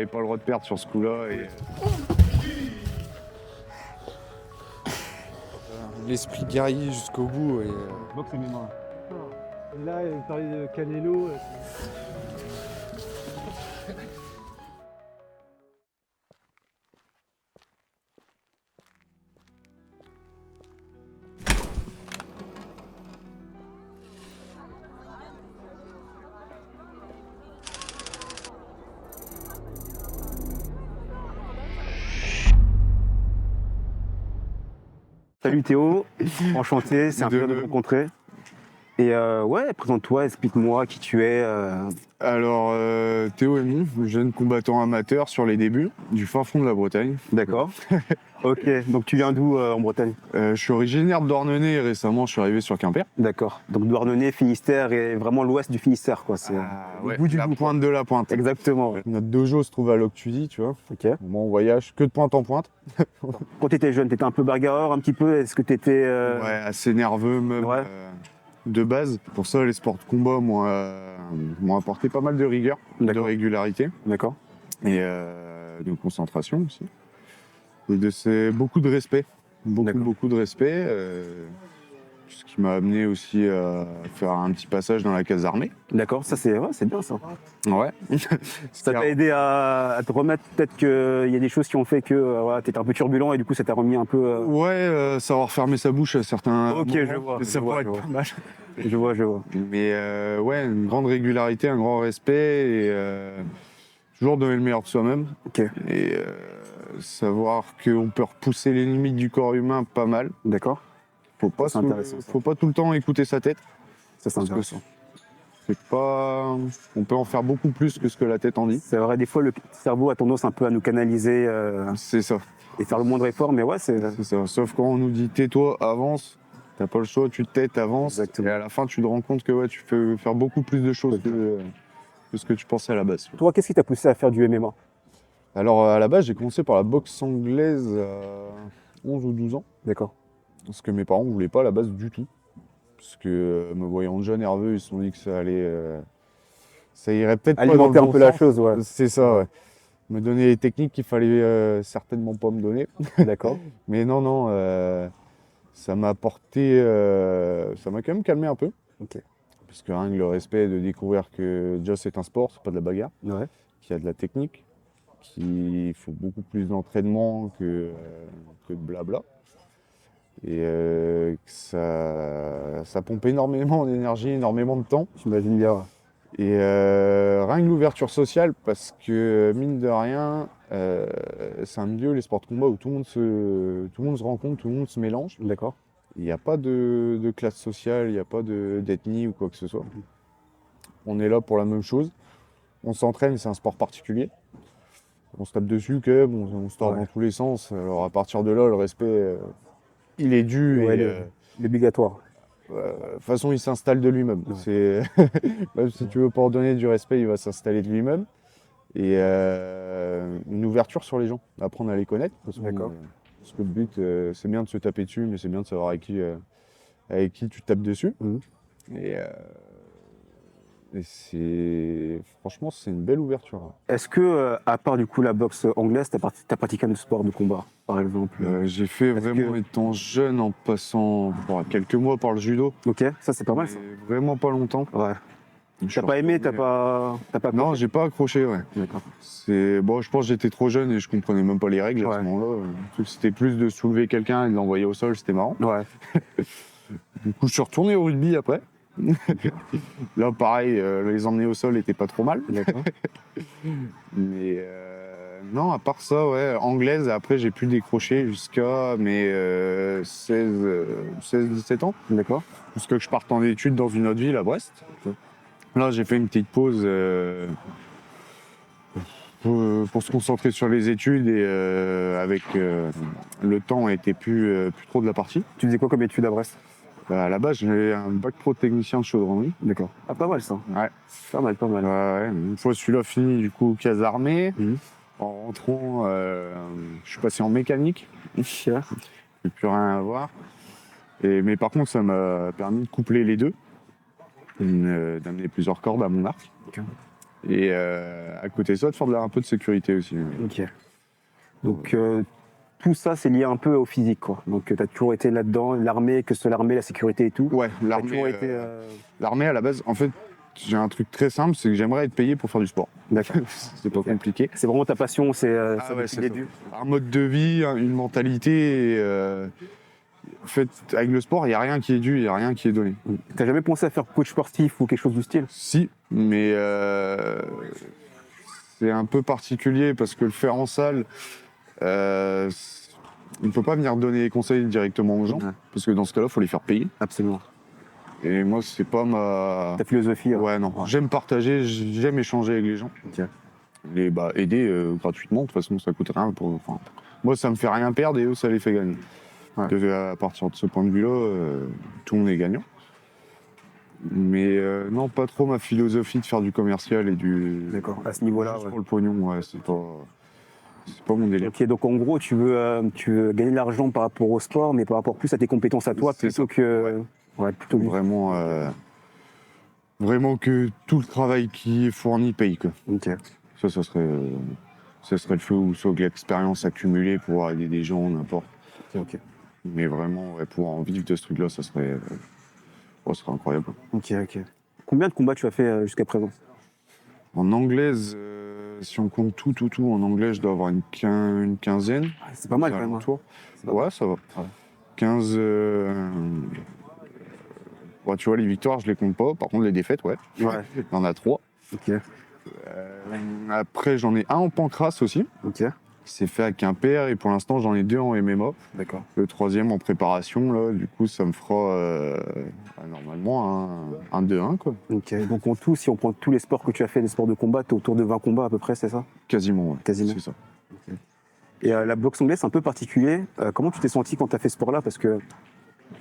j'avais pas le droit de perdre sur ce coup-là. Et... L'esprit guerrier jusqu'au bout. Et, Boxe MMA. Et là, vous parlez de Canelo. Salut Théo, enchanté, c'est un De plaisir de te même. rencontrer. Et ouais, présente-toi, explique-moi qui tu es. Alors, Théo Hémon, jeune combattant amateur sur les débuts du fin fond de la Bretagne. D'accord. Ok, donc tu viens d'où en Bretagne? Je suis originaire de Dornenay et récemment je suis arrivé sur Quimper. D'accord. Donc Douarnenez, Finistère et vraiment l'ouest du Finistère, quoi. C'est le bout du la bout, quoi. pointe de la pointe. Exactement. Ouais. Notre dojo se trouve à Loctudy, tu vois. Ok. Moi, on voyage que de pointe en pointe. Quand tu étais jeune, tu étais un peu bagarreur, un petit peu. Est-ce que tu étais. Ouais, assez nerveux même. Ouais. De base. Pour ça, les sports de combat m'ont apporté pas mal de rigueur, de D'accord. régularité D'accord. et de concentration aussi. Et beaucoup de respect. D'accord. Beaucoup de respect. Ce qui m'a amené aussi à faire un petit passage dans la case armée. D'accord, ça c'est bien ça. Ouais. Ça t'a aidé à te remettre, peut-être qu'il y a des choses qui ont fait que voilà, tu étais un peu turbulent et du coup ça t'a remis un peu. Ouais, savoir fermer sa bouche à certains Ok, moments, je vois. ça pourrait être pas mal. Je vois. Mais ouais, une grande régularité, un grand respect et toujours donner le meilleur de soi-même. Ok. Et savoir qu'on peut repousser les limites du corps humain pas mal. D'accord. C'est intéressant, ça. Faut pas tout le temps écouter sa tête. Ça c'est Parce que intéressant. c'est pas, on peut en faire beaucoup plus que ce que la tête en dit. C'est vrai, des fois le cerveau a tendance un peu à nous canaliser C'est ça. et faire le moindre effort, mais ouais, c'est. C'est ça. Sauf quand on nous dit tais-toi, avance, t'as pas le choix, tu te tais, t'avances. Exactement. Et à la fin, tu te rends compte que ouais, tu peux faire beaucoup plus de choses que ce que tu pensais à la base. Toi, qu'est-ce qui t'a poussé à faire du MMA? Alors à la base, j'ai commencé par la boxe anglaise à 11 ou 12 ans. D'accord. Parce que mes parents ne voulaient pas à la base du tout. Parce que me voyant déjà nerveux, ils se sont dit que ça irait peut-être pas dans Alimenter le un bon peu la sens. chose, ouais. C'est ça, ouais. Me donner les techniques qu'il fallait certainement pas me donner. D'accord. Mais non, ça m'a apporté, ça m'a quand même calmé un peu. Ok. Parce que rien que le respect de découvrir que déjà c'est un sport, c'est pas de la bagarre, Ouais. qu'il y a de la technique, qu'il faut beaucoup plus d'entraînement que de blabla. Et que ça pompe énormément d'énergie, énormément de temps. J'imagine bien. Ouais. Et rien que l'ouverture sociale, parce que mine de rien, c'est un milieu, les sports de combat, où tout le monde se rencontre, tout le monde se mélange. D'accord. Il n'y a pas de classe sociale, il n'y a pas d'ethnie ou quoi que ce soit. On est là pour la même chose. On s'entraîne, c'est un sport particulier. On se tape dessus quand même, on se tord dans tous les sens. Alors à partir de là, le respect, il est dû. Ouais, Et, l'obligatoire. de toute façon, il s'installe de lui-même. Ouais. C'est même si tu veux pas en donner du respect, il va s'installer de lui-même. Et une ouverture sur les gens, apprendre à les connaître. D'accord. Parce que le but, c'est bien de se taper dessus, mais c'est bien de savoir avec qui tu tapes dessus. Mhm. Et franchement, c'est une belle ouverture. Est-ce que, à part du coup la boxe anglaise, t'as pratiqué un autre sport de combat, par exemple? J'ai fait Parce vraiment que- étant jeune en passant quelques mois par le judo. Ok, ça c'est pas mal ça. Mais vraiment pas longtemps. Ouais. Je T'as suis pas aimé, retourné- t'as pas Non, accroché? j'ai pas accroché, ouais. D'accord. Bon, je pense que j'étais trop jeune et je comprenais même pas les règles à Ouais. ce moment-là. Le truc, c'était plus de soulever quelqu'un et de l'envoyer au sol, c'était marrant. Ouais. Du coup, je suis retourné au rugby après. Là, pareil, les emmener au sol était pas trop mal. D'accord. Mais non, à part ça, ouais, anglaise, après j'ai pu décrocher jusqu'à mes 16-17 ans. D'accord. Jusqu'à que je parte en études dans une autre ville, à Brest. Là, j'ai fait une petite pause pour se concentrer sur les études et avec le temps était plus trop de la partie. Tu faisais quoi comme étude à Brest? À la base, j'avais un bac pro technicien de chaudronnerie. D'accord. Ah, pas mal ça. Ouais. Pas mal, pas mal. Ouais. Une fois celui-là fini, du coup, case armée. Mhm. En rentrant, je suis passé en mécanique. Cher. J'ai plus rien à voir. Mais par contre, ça m'a permis de coupler les deux, d'amener plusieurs cordes à mon arc. Ok. Et à côté de ça, de faire un peu de sécurité aussi. Ok. Donc tout ça, c'est lié un peu au physique, quoi. Donc tu as toujours été là-dedans, l'armée, que ce soit l'armée, la sécurité et tout. Ouais, T'as l'armée, toujours été. l'armée à la base, en fait, j'ai un truc très simple, c'est que j'aimerais être payé pour faire du sport. D'accord. C'est pas compliqué. C'est vraiment ta passion, c'est ça ouais, depuis c'est le ça. début. Un mode de vie, une mentalité. En fait, avec le sport, il n'y a rien qui est dû, il n'y a rien qui est donné. T'as jamais pensé à faire coach sportif ou quelque chose du style? Si, mais c'est un peu particulier parce que le faire en salle, on ne peut pas venir donner des conseils directement aux gens, Ouais. parce que dans ce cas-là, il faut les faire payer. Absolument. Et moi, c'est pas ma... Ta philosophie. Ouais, non. J'aime partager, j'aime échanger avec les gens. Ok. Et aider gratuitement, de toute façon, ça coûte rien. Moi, ça me fait rien perdre et eux, ça les fait gagner. Ouais. À partir de ce point de vue-là, tout le monde est gagnant. Mais non, pas trop ma philosophie de faire du commercial et du... D'accord. À ce niveau-là. Juste Ouais. pour le pognon, ouais, c'est pas mon délire. Ok, donc en gros, tu veux gagner de l'argent par rapport au sport, mais par rapport plus à tes compétences à toi, C'est plutôt ça. que. Ouais, plutôt que. Vraiment, vraiment que tout le travail qui est fourni paye, quoi. Ok. Ça serait le feu ou soit que l'expérience accumulée pour aider des gens, n'importe. Ok. Mais vraiment, ouais, pouvoir en vivre de ce truc-là, ça serait incroyable. Ok. Combien de combats tu as fait jusqu'à présent? En anglaise, si on compte tout, en anglais, je dois avoir une quinzaine. C'est pas mal C'est quand même. alentour. C'est pas mal. Ouais, ça va. Ouais. 15. Ouais, tu vois, les victoires, je les compte pas. Par contre, les défaites, ouais. Ouais. Il y en a 3. Ok. Après, j'en ai un en pancrace aussi. Ok. Qui s'est fait à Quimper. Et pour l'instant, j'en ai 2 en MMA. D'accord. Le 3e en préparation, là. Du coup, ça me fera normalement un 2-1, quoi. Ok. Donc en tout, si on prend tous les sports que tu as fait, les sports de combat, t'es autour de 20 combats à peu près, c'est ça? Quasiment, ouais. Quasiment. C'est ça. Et la boxe anglaise, c'est un peu particulier. Comment tu t'es senti quand tu as fait ce sport-là? Parce que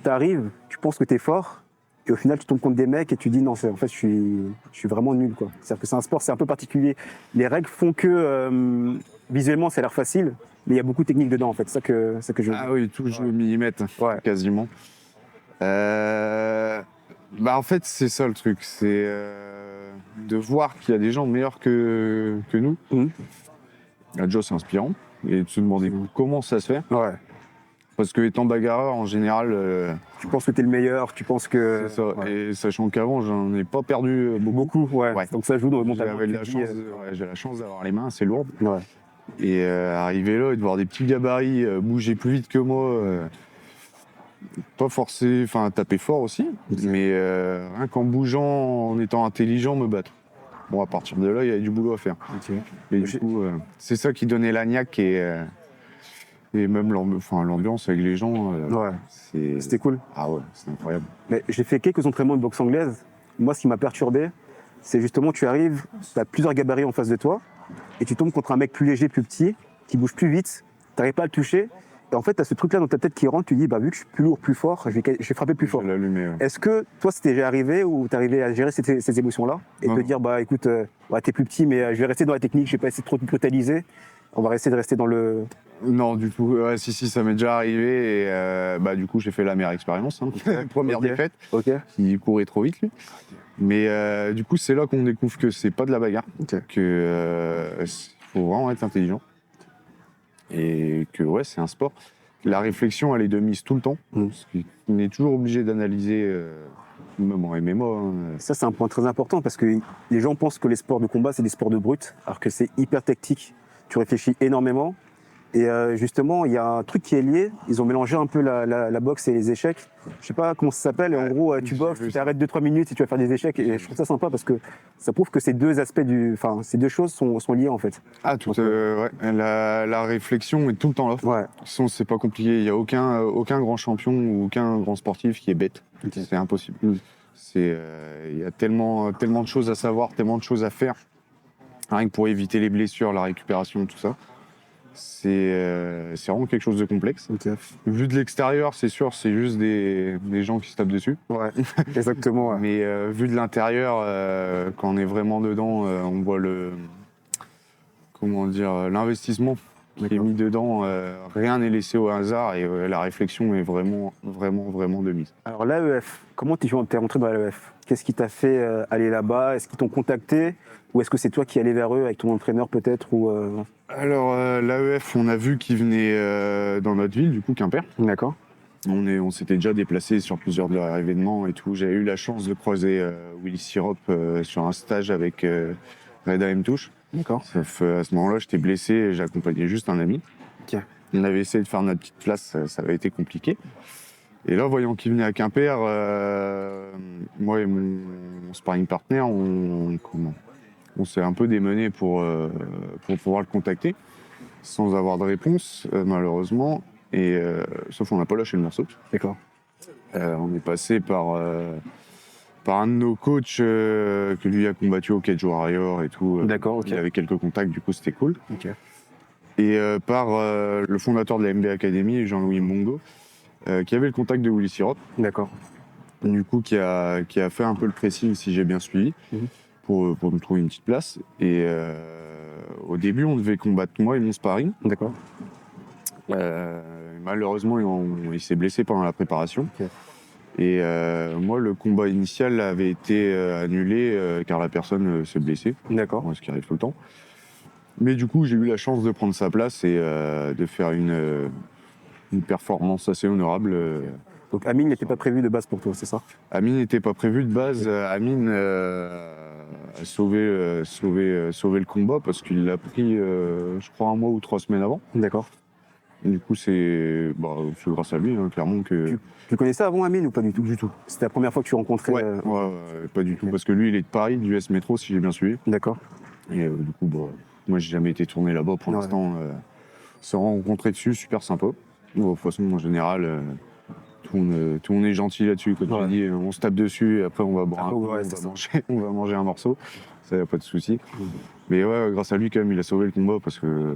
tu arrives, tu penses que tu es fort, et au final, tu tombes contre des mecs et tu dis non, en fait, je suis vraiment nul, quoi. C'est-à-dire que c'est un sport, c'est un peu particulier. Les règles font que visuellement, ça a l'air facile, mais il y a beaucoup de techniques dedans, en fait. C'est ça que je. Ah oui, tout joue au millimètre, Ouais. quasiment. En fait, c'est ça le truc, c'est de voir qu'il y a des gens meilleurs que nous. Mhm. Déjà, c'est inspirant. Et de se demander comment ça se fait. Ouais. Parce que étant bagarreur, en général, Tu penses que tu es le meilleur, tu penses que. c'est ça. Ouais. Et sachant qu'avant, j'en ai pas perdu beaucoup. Beaucoup, ouais. Ouais. Donc ça joue dans le mental. J'ai la chance d'avoir les mains assez lourdes. Ouais. Et arriver là et de voir des petits gabarits bouger plus vite que moi, pas forcé, enfin taper fort aussi, mais rien qu'en bougeant, en étant intelligent, me battre. Bon, à partir de là, il y avait du boulot à faire. Ok. Et du coup, c'est ça qui donnait la niaque et même l'ambiance avec les gens. Ouais. C'était cool. Ah ouais, c'est incroyable. Mais j'ai fait quelques entraînements de boxe anglaise. Moi, ce qui m'a perturbé, c'est justement, tu arrives, tu as plusieurs gabarits en face de toi, et tu tombes contre un mec plus léger, plus petit, qui bouge plus vite, tu n'arrives pas à le toucher. Et en fait, tu as ce truc-là dans ta tête qui rentre, tu dis, vu que je suis plus lourd, plus fort, je vais frapper plus fort. Je vais l'allumer, ouais. Est-ce que toi, c'était déjà arrivé ou tu arrivais à gérer ces émotions-là et Non. te dire, écoute, t'es plus petit, mais je vais rester dans la technique, je vais pas essayer de trop te brutaliser, on va essayer de rester dans le. Non, du coup, si, ça m'est déjà arrivé et du coup, j'ai fait la meilleure expérience. Première Ok. défaite, Ok. il courait trop vite, lui. Mais du coup, c'est là qu'on découvre que c'est pas de la bagarre, Ok. que faut vraiment être intelligent et que ouais, c'est un sport. La réflexion, elle est de mise tout le temps, parce qu'on est toujours obligé d'analyser, même en MMA. hein. Ça, c'est un point très important parce que les gens pensent que les sports de combat, c'est des sports de brut, alors que c'est hyper tactique. Tu réfléchis énormément. Et justement, il y a un truc qui est lié. Ils ont mélangé un peu la boxe et les échecs. Je sais pas comment ça s'appelle. Et en gros, tu j'ai boxes, vu tu ça. t'arrêtes 2-3 minutes et tu vas faire des échecs. Et je trouve ça sympa parce que ça prouve que ces deux aspects ces deux choses sont liées en fait. Ah, ouais. La réflexion est tout le temps là. Ouais. De toute façon, c'est pas compliqué. Il n'y a aucun grand champion ou aucun grand sportif qui est bête. Ok. C'est impossible. Il y a tellement de choses à savoir, tellement de choses à faire. Rien que pour éviter les blessures, la récupération, tout ça. C'est vraiment quelque chose de complexe. Vu de l'extérieur, c'est sûr, c'est juste des gens qui se tapent dessus. Ouais. Exactement. Ouais. Mais vu de l'intérieur, quand on est vraiment dedans, on voit l'investissement qui est D'accord. mis dedans. Rien n'est laissé au hasard et la réflexion est vraiment de mise. Alors l'AEF, comment tu es rentré dans l'AEF? Qu'est-ce qui t'a fait aller là-bas? Est-ce qu'ils t'ont contacté? Ou est-ce que c'est toi qui allais vers eux avec ton entraîneur peut-être ou Alors, l'AEF, on a vu qu'il venait dans notre ville, du coup, Quimper. D'accord. On s'était déjà déplacé sur plusieurs de leurs événements et tout. J'avais eu la chance de croiser Willy Sirop sur un stage avec Reda M. Touche. D'accord. Sauf à ce moment-là, j'étais blessé et j'accompagnais juste un ami. Ok. On avait essayé de faire notre petite place, ça avait été compliqué. Et là, voyant qu'il venait à Quimper, moi et mon sparring partner, on s'est un peu démenés pour pouvoir le contacter, sans avoir de réponse, malheureusement. Sauf qu'on n'a pas lâché le morceau. D'accord. On est passé par un de nos coachs que lui a combattu au Cage Warrior et tout. D'accord, ok. Il avait quelques contacts, du coup c'était cool. Ok. Et par le fondateur de la MB Academy, Jean-Louis Mongo, qui avait le contact de Willy Sirop. D'accord. Du coup qui a fait un peu le pressing, si j'ai bien suivi, pour me trouver une petite place. Et au début, on devait combattre moi et mon sparring. D'accord. Malheureusement, il s'est blessé pendant la préparation. Ok. Et moi, le combat initial avait été annulé car la personne s'est blessée. D'accord. Ce qui arrive tout le temps. Mais du coup, j'ai eu la chance de prendre sa place et de faire une performance assez honorable. Donc Amine n'était pas prévu de base pour toi, c'est ça? Amine n'était pas prévu de base. Amine a sauvé le combat parce qu'il l'a pris, je crois, 1 mois ou 3 semaines avant. D'accord. Et du coup, c'est grâce à lui, hein, clairement, que... Tu connaissais avant Amine ou pas du tout? Du tout. C'était la première fois que tu rencontrais Ouais, pas du tout. Parce que lui, il est de Paris, du S Métro, si j'ai bien suivi. D'accord. Et du coup, moi, j'ai jamais été tourné là-bas pour l'instant. On s'est rencontrés dessus, super sympa. De toute façon, en général, tout le monde est gentil là-dessus. Quand tu dis, on se tape dessus et après, on va boire un coup, on va manger un morceau. Ça, y a pas de souci. Mais ouais, grâce à lui, quand même, il a sauvé le combat parce que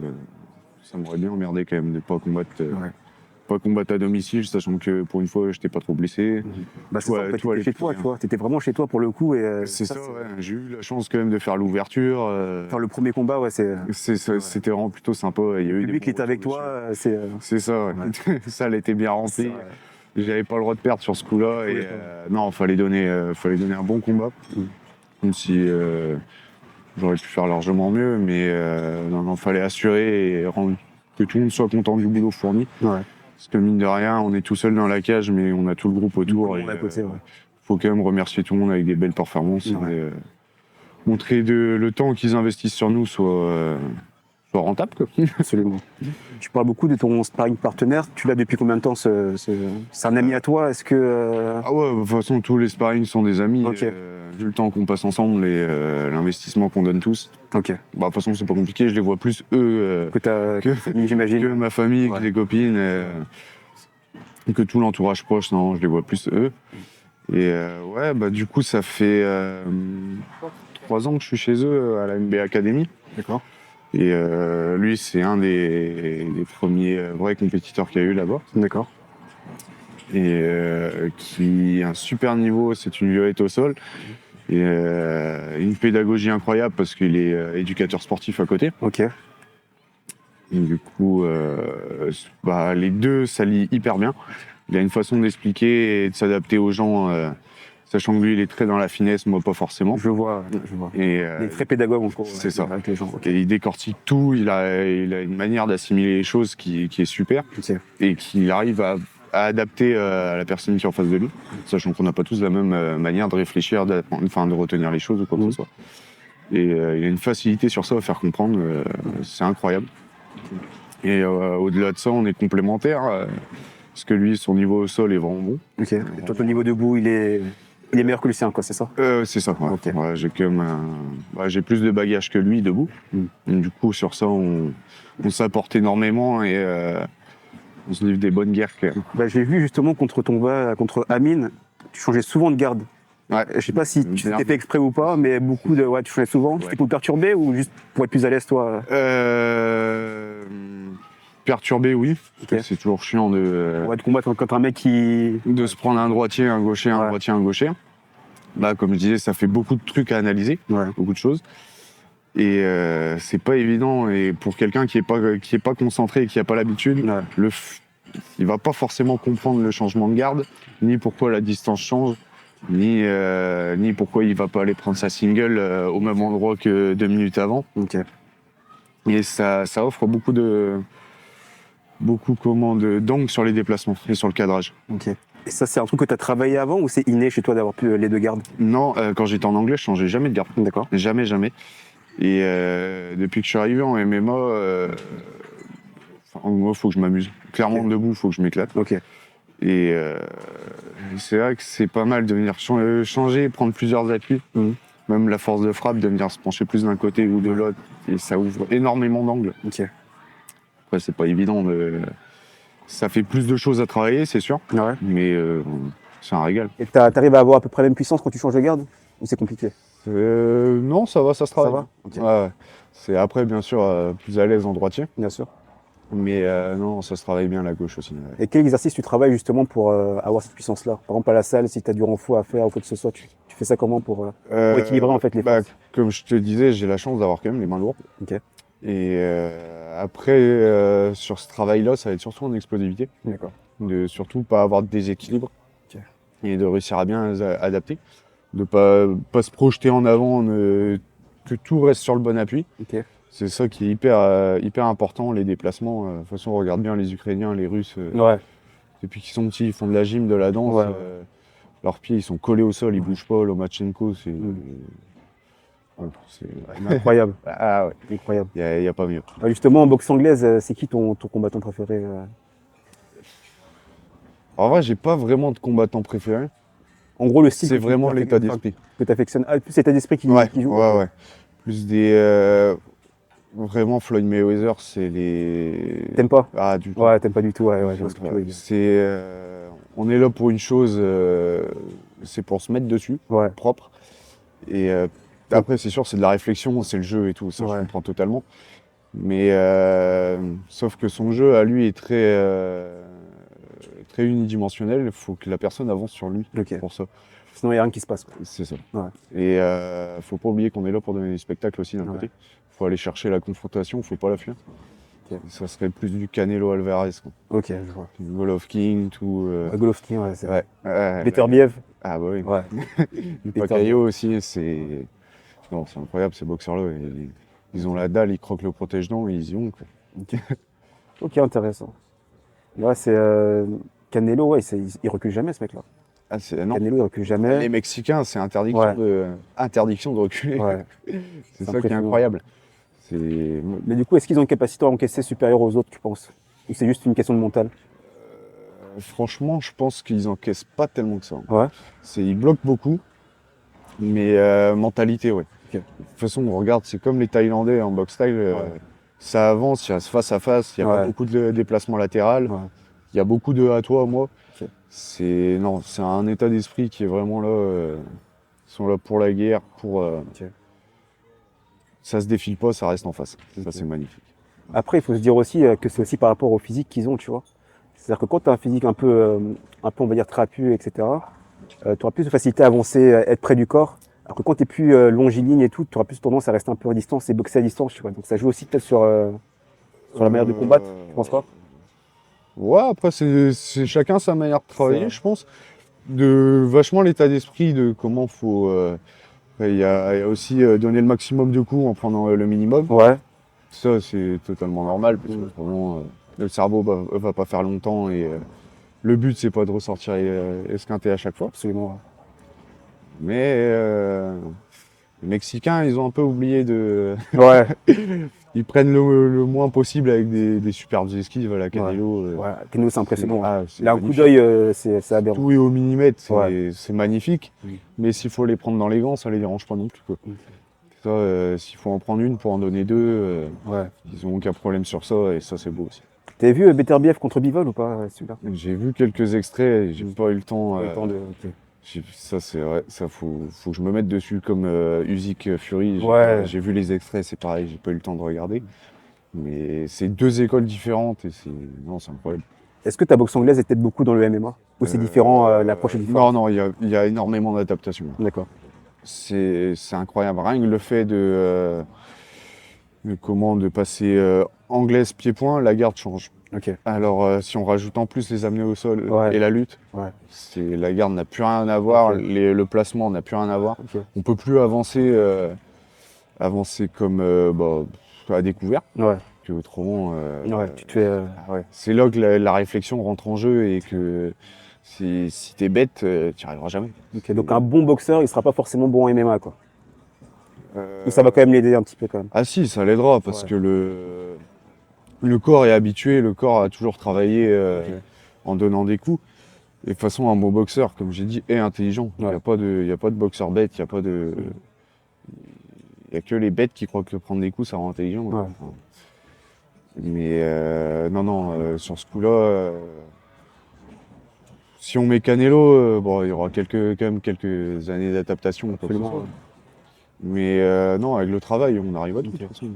ça m'aurait bien emmerdé quand même de pas combattre à domicile, sachant que pour une fois, j'étais pas trop blessé. Bah, c'est ça, en fait, t'étais chez toi, tu vois. T'étais vraiment chez toi pour le coup. C'est ça, ouais. J'ai eu la chance quand même de faire l'ouverture. Faire le premier combat, ouais, c'était vraiment plutôt sympa. Il y a le eu public qui était avec toi, c'est... C'est ça, ouais. Ça, elle était bien remplie. J'avais pas le droit de perdre sur ce coup-là. Et non, fallait donner un bon combat. Même si j'aurais pu faire largement mieux, mais non, fallait assurer et rendre que tout le monde soit content du boulot fourni. Ouais. Parce que mine de rien, on est tout seul dans la cage, mais on a tout le groupe autour. Il faut quand même remercier tout le monde avec des belles performances. Et, montrer le temps qu'ils investissent sur nous soit rentable, quoi. Absolument. Tu parles beaucoup de ton sparring partenaire. Tu l'as depuis combien de temps? C'est un ami à toi? Est-ce que... Ah ouais, de toute façon, tous les sparring sont des amis. Ok. Vu le temps qu'on passe ensemble et l'investissement qu'on donne tous. Ok. Bah, de toute façon, c'est pas compliqué. Je les vois plus, eux, j'imagine. que ma famille, que les copines, que tout l'entourage proche. Non, je les vois plus, eux. Et ouais, bah du coup, ça fait 3 ans que je suis chez eux à la MB Academy. D'accord. Et lui, c'est un des premiers vrais compétiteurs qu'il y a eu là-bas. D'accord. Et qui a un super niveau, c'est une violette au sol. Et une pédagogie incroyable parce qu'il est éducateur sportif à côté. Ok. Et du coup, les deux s'allient hyper bien. Il a une façon d'expliquer et de s'adapter aux gens, sachant que lui, il est très dans la finesse, moi pas forcément. Je vois. Et, il est très pédagogue, on trouve. C'est ça. Avec les gens. Okay. Et il décortique tout, il a une manière d'assimiler les choses qui est super. Okay. Et qu'il arrive à adapter à la personne qui est en face de lui, sachant qu'on n'a pas tous la même manière de réfléchir, de retenir les choses ou quoi que ce soit. Et il a une facilité sur ça à faire comprendre, c'est incroyable. Et au-delà de ça, on est complémentaires, parce que lui, son niveau au sol est vraiment bon. Ok. Et toi, ton niveau debout, il est meilleur que le sien, quoi, c'est ça? C'est ça, ouais. Okay. Ouais, j'ai plus de bagages que lui debout. Donc, du coup, sur ça, on s'apporte énormément et on se livre des bonnes guerres quand même. Bah, j'ai vu justement contre Amine, tu changeais souvent de garde. Ouais. Je sais pas si tu t'es fait exprès ou pas, mais tu changeais souvent. C'était pour te perturber ou juste pour être plus à l'aise, toi? Perturbé, oui. Okay. C'est toujours chiant de combattre contre un mec qui... de se prendre un droitier, un gaucher, un droitier, un gaucher. Là, comme je disais, ça fait beaucoup de trucs à analyser, beaucoup de choses. Et c'est pas évident. Et pour quelqu'un qui est pas concentré et qui a pas l'habitude, il va pas forcément comprendre le changement de garde, ni pourquoi la distance change. ni pourquoi il va pas aller prendre sa single au même endroit que 2 minutes avant. Ok. Et ça offre beaucoup d'angles sur les déplacements et sur le cadrage. Ok. Et ça, c'est un truc que tu as travaillé avant ou c'est inné chez toi d'avoir pu les deux gardes? Non, quand j'étais en anglais, je changeais jamais de garde. D'accord. Jamais, jamais. Et depuis que je suis arrivé en MMA, moi, faut que je m'amuse. Clairement, Ok. debout, faut que je m'éclate. Ok. Et c'est vrai que c'est pas mal de venir changer, prendre plusieurs appuis. Mhm. Même la force de frappe, de venir se pencher plus d'un côté ou de l'autre. Et ça ouvre énormément d'angles. Ok. Après, c'est pas évident. Ça fait plus de choses à travailler, c'est sûr. Ouais. Mais c'est un régal. Et t'arrives à avoir à peu près la même puissance quand tu changes de garde? Ou c'est compliqué? Non, ça va, ça se travaille. va? Ok. Ouais, ouais. C'est après, bien sûr, plus à l'aise en droitier. Bien sûr. Mais non, ça se travaille bien la gauche aussi. Ouais. Et quel exercice tu travailles justement pour avoir cette puissance-là? Par exemple, à la salle, si tu as du renfort à faire ou quoi que ce soit, tu fais ça comment pour équilibrer en fait les forces? Comme je te disais, j'ai la chance d'avoir quand même les mains lourdes. Ok. Et après, sur ce travail-là, ça va être surtout en explosivité. D'accord. De surtout pas avoir de déséquilibre. Ok. Et de réussir à bien adapter. De pas se projeter en avant, que tout reste sur le bon appui. Ok. C'est ça qui est hyper important, les déplacements. De toute façon, on regarde bien les Ukrainiens, les Russes. Ouais. Depuis qu'ils sont petits, ils font de la gym, de la danse. Ouais. Leurs pieds, ils sont collés au sol, ils bougent pas. Lomachenko, c'est... Ouais, c'est Incroyable. Ah ouais, Incroyable. il y a pas mieux. Justement, en boxe anglaise, c'est qui ton combattant préféré? En vrai, j'ai pas vraiment de combattant préféré. En gros, le style C'est vraiment l'état d'esprit. que tu affectionnes. Ah, plus l'état d'esprit qui joue. Ouais. Plus vraiment, Floyd Mayweather, c'est les... T'aimes pas? Ah, du tout. Ouais, t'aimes pas du tout. Ouais, je vois ce que tu veux dire. On est là pour une chose, c'est pour se mettre dessus, Ouais. propre. Et après, c'est sûr, c'est de la réflexion, c'est le jeu et tout, ça Ouais. je comprends totalement. Mais sauf que son jeu, à lui, est très unidimensionnel. Il faut que la personne avance sur lui Ok. pour ça. Sinon, il n'y a rien qui se passe. C'est ça. Ouais. Et faut pas oublier qu'on est là pour donner des spectacles aussi d'un Ouais. côté. Faut aller chercher la confrontation, faut pas la fuir. Ok. Ça serait plus du Canelo Alvarez, quoi. Ok, je vois. Du Golovkin, tout. Golovkin, ouais, c'est vrai. Ouais. Beterbiev. Ah bah oui. Ouais. Du Pacquiao aussi, c'est. Non, c'est incroyable ces boxeurs-là. Ils ont la dalle, ils croquent le protège-dents et ils y vont, quoi. Ok, intéressant. Ouais, c'est Canelo, ouais, il recule jamais ce mec-là. Ah, non. Canelo, il recule jamais. Les Mexicains, c'est interdiction, Ouais. interdiction de reculer. Ouais. C'est ça qui est impressionnant. incroyable. C'est... Mais du coup, est-ce qu'ils ont une capacité à encaisser supérieure aux autres, tu penses? Ou c'est juste une question de mental? Franchement, je pense qu'ils encaissent pas tellement que ça. Ouais. Ils bloquent beaucoup, mais mentalité, ouais. Ok. De toute façon, on regarde, c'est comme les Thaïlandais en boxe style. Ça avance, il y a ce face à face, il y a pas beaucoup de déplacements latéraux. Ouais. Il y a beaucoup de à toi, moi. Ok. C'est un état d'esprit qui est vraiment là. Ils sont là pour la guerre, ça se défile pas, ça reste en face. Ça, c'est magnifique. Après, il faut se dire aussi que c'est aussi par rapport au physique qu'ils ont, tu vois. C'est-à-dire que quand tu as un physique un peu, on va dire, trapu, etc., tu auras plus de facilité à avancer, à être près du corps. Alors que quand tu es plus longiligne et tout, tu auras plus tendance à rester un peu à distance et boxer à distance, tu vois. Donc ça joue aussi peut-être sur la manière de combattre, tu penses pas? Ouais, après, c'est chacun sa manière de travailler, je pense. Vachement l'état d'esprit de comment faut. Il y a aussi donner le maximum de coups en prenant le minimum. Ouais. Ça, c'est totalement normal, parce que vraiment, le cerveau va pas faire longtemps et le but, c'est pas de ressortir esquinté à chaque fois. Absolument. Ouais. Mais les Mexicains, ils ont un peu oublié de. Ouais. Ils prennent le moins possible avec des superbes esquives à la Canelo. Ouais. Canelo, c'est impressionnant. C'est Il a un coup magnifique. d'œil, c'est aberrant. Tout est au millimètre, Ouais. c'est magnifique. Oui. Mais s'il faut les prendre dans les gants, ça les dérange pas non plus, quoi. Ça, s'il faut en prendre une pour en donner deux, Ouais. ils ont aucun problème sur ça, et ça, c'est beau aussi. T'avais vu Beterbiev contre Bivol ou pas, celui-là? J'ai vu quelques extraits, j'ai pas eu le temps. Pas eu le temps de. Ok. Ça, c'est vrai, ça faut que je me mette dessus comme Usyk Fury. Ouais. J'ai vu les extraits, c'est pareil, j'ai pas eu le temps de regarder. Mais c'est deux écoles différentes et c'est incroyable. Est-ce que ta boxe anglaise est peut-être beaucoup dans le MMA? Ou c'est différent, l'approche est différente? Non, il y a énormément d'adaptations. D'accord. C'est incroyable. Rien que le fait de passer anglaise pied-point, la garde change. Ok. Alors, si on rajoute en plus les amener au sol Ouais. et la lutte, Ouais. la garde n'a plus rien à voir, Ok. le placement n'a plus rien à voir. Ok. On peut plus avancer comme à découvert, Ouais. que autrement. Ouais. Tu te fais. Ouais. C'est là que la réflexion rentre en jeu et que si t'es bête, tu n'y arriveras jamais. Ok. Donc un bon boxeur, il sera pas forcément bon en MMA, quoi. Euh, Ou ça va quand même l'aider un petit peu quand même. Ah si, ça l'aidera parce Ouais. que le corps est habitué, le corps a toujours travaillé Ok. en donnant des coups. Et de toute façon, un bon boxeur, comme j'ai dit, est intelligent. Il n'y Ouais. a pas de boxeur bête, il y a que les bêtes qui croient que prendre des coups, ça rend intelligent. Ouais. Enfin, mais non, sur ce coup-là, si on met Canelo, il y aura quand même quelques années d'adaptation. Quoi que ce Absolument. soit. Ouais. Mais non, avec le travail, on arrive à tout. Ok. De toute façon.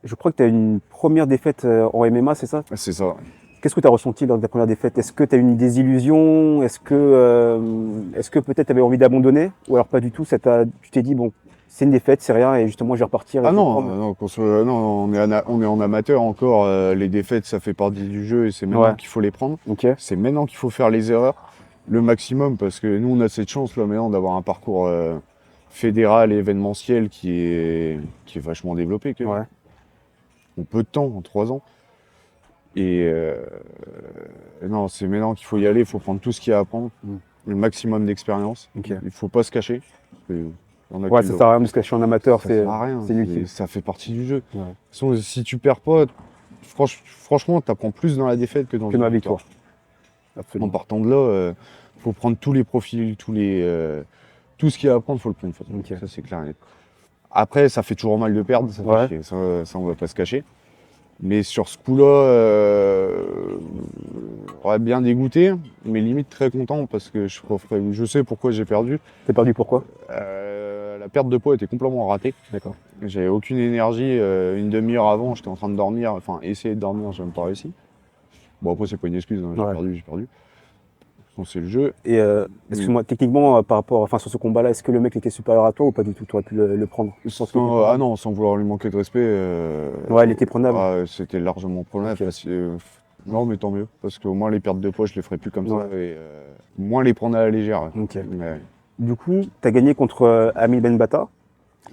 Je crois que tu as une première défaite en MMA, c'est ça? C'est ça. Qu'est-ce que tu as ressenti lors de ta première défaite? Est-ce que tu as eu une désillusion? Est-ce que peut-être tu avais envie d'abandonner? Ou alors pas du tout, tu t'es dit, bon, c'est une défaite, c'est rien, et justement, je vais repartir. Et Ah je vais non, prendre. non, on est en amateur encore. Les défaites, ça fait partie du jeu et c'est maintenant Ouais. qu'il faut les prendre. Ok. C'est maintenant qu'il faut faire les erreurs le maximum parce que nous, on a cette chance là maintenant d'avoir un parcours fédéral et événementiel qui est vachement développé. Ouais. En peu de temps, en 3 ans. Et non, c'est maintenant qu'il faut y aller, il faut prendre tout ce qu'il y a à prendre, Mm. le maximum d'expérience. Ok. Il ne faut pas se cacher. Parce que on a Ouais, que ça le- sert à rien de se cacher en amateur, Ça c'est sert à rien, c'est inutile. ça fait partie du jeu. Ouais. De toute façon, si tu perds pas, franchement, tu apprends plus dans la défaite que dans Que dans la une victoire. En Absolument. partant de là, faut prendre tous les profils, tout ce qu'il y a à apprendre, faut le prendre. De toute façon. Ok. Ça, c'est clair et net. Après, ça fait toujours mal de perdre, ça fait Ouais. chier. Ça, on va pas se cacher. Mais sur ce coup-là, j'aurais bien dégoûté, mais limite très content parce que je sais pourquoi j'ai perdu. T'es perdu pourquoi? La perte de poids était complètement ratée. D'accord. J'avais aucune énergie. Une demi-heure avant, j'étais en train de dormir, enfin essayer de dormir, j'ai même pas réussi. Bon après c'est pas une excuse, hein, j'ai Ouais. perdu. Bon, c'est le jeu. Et excuse-moi, techniquement, par rapport, enfin, sur ce combat-là, est-ce que le mec était supérieur à toi ou pas du tout? Tu aurais pu le prendre? Je pense qu'il était prenable. Non, sans vouloir lui manquer de respect. Ouais, il était prenable. C'était largement prenable. Ok. Parce que, non, mais tant mieux. Parce qu'au moins les pertes de poids, je les ferai plus comme ça. Ouais. Et moins les prendre à la légère. Ok. Ouais. Du coup, tu as gagné contre Amir Benbata.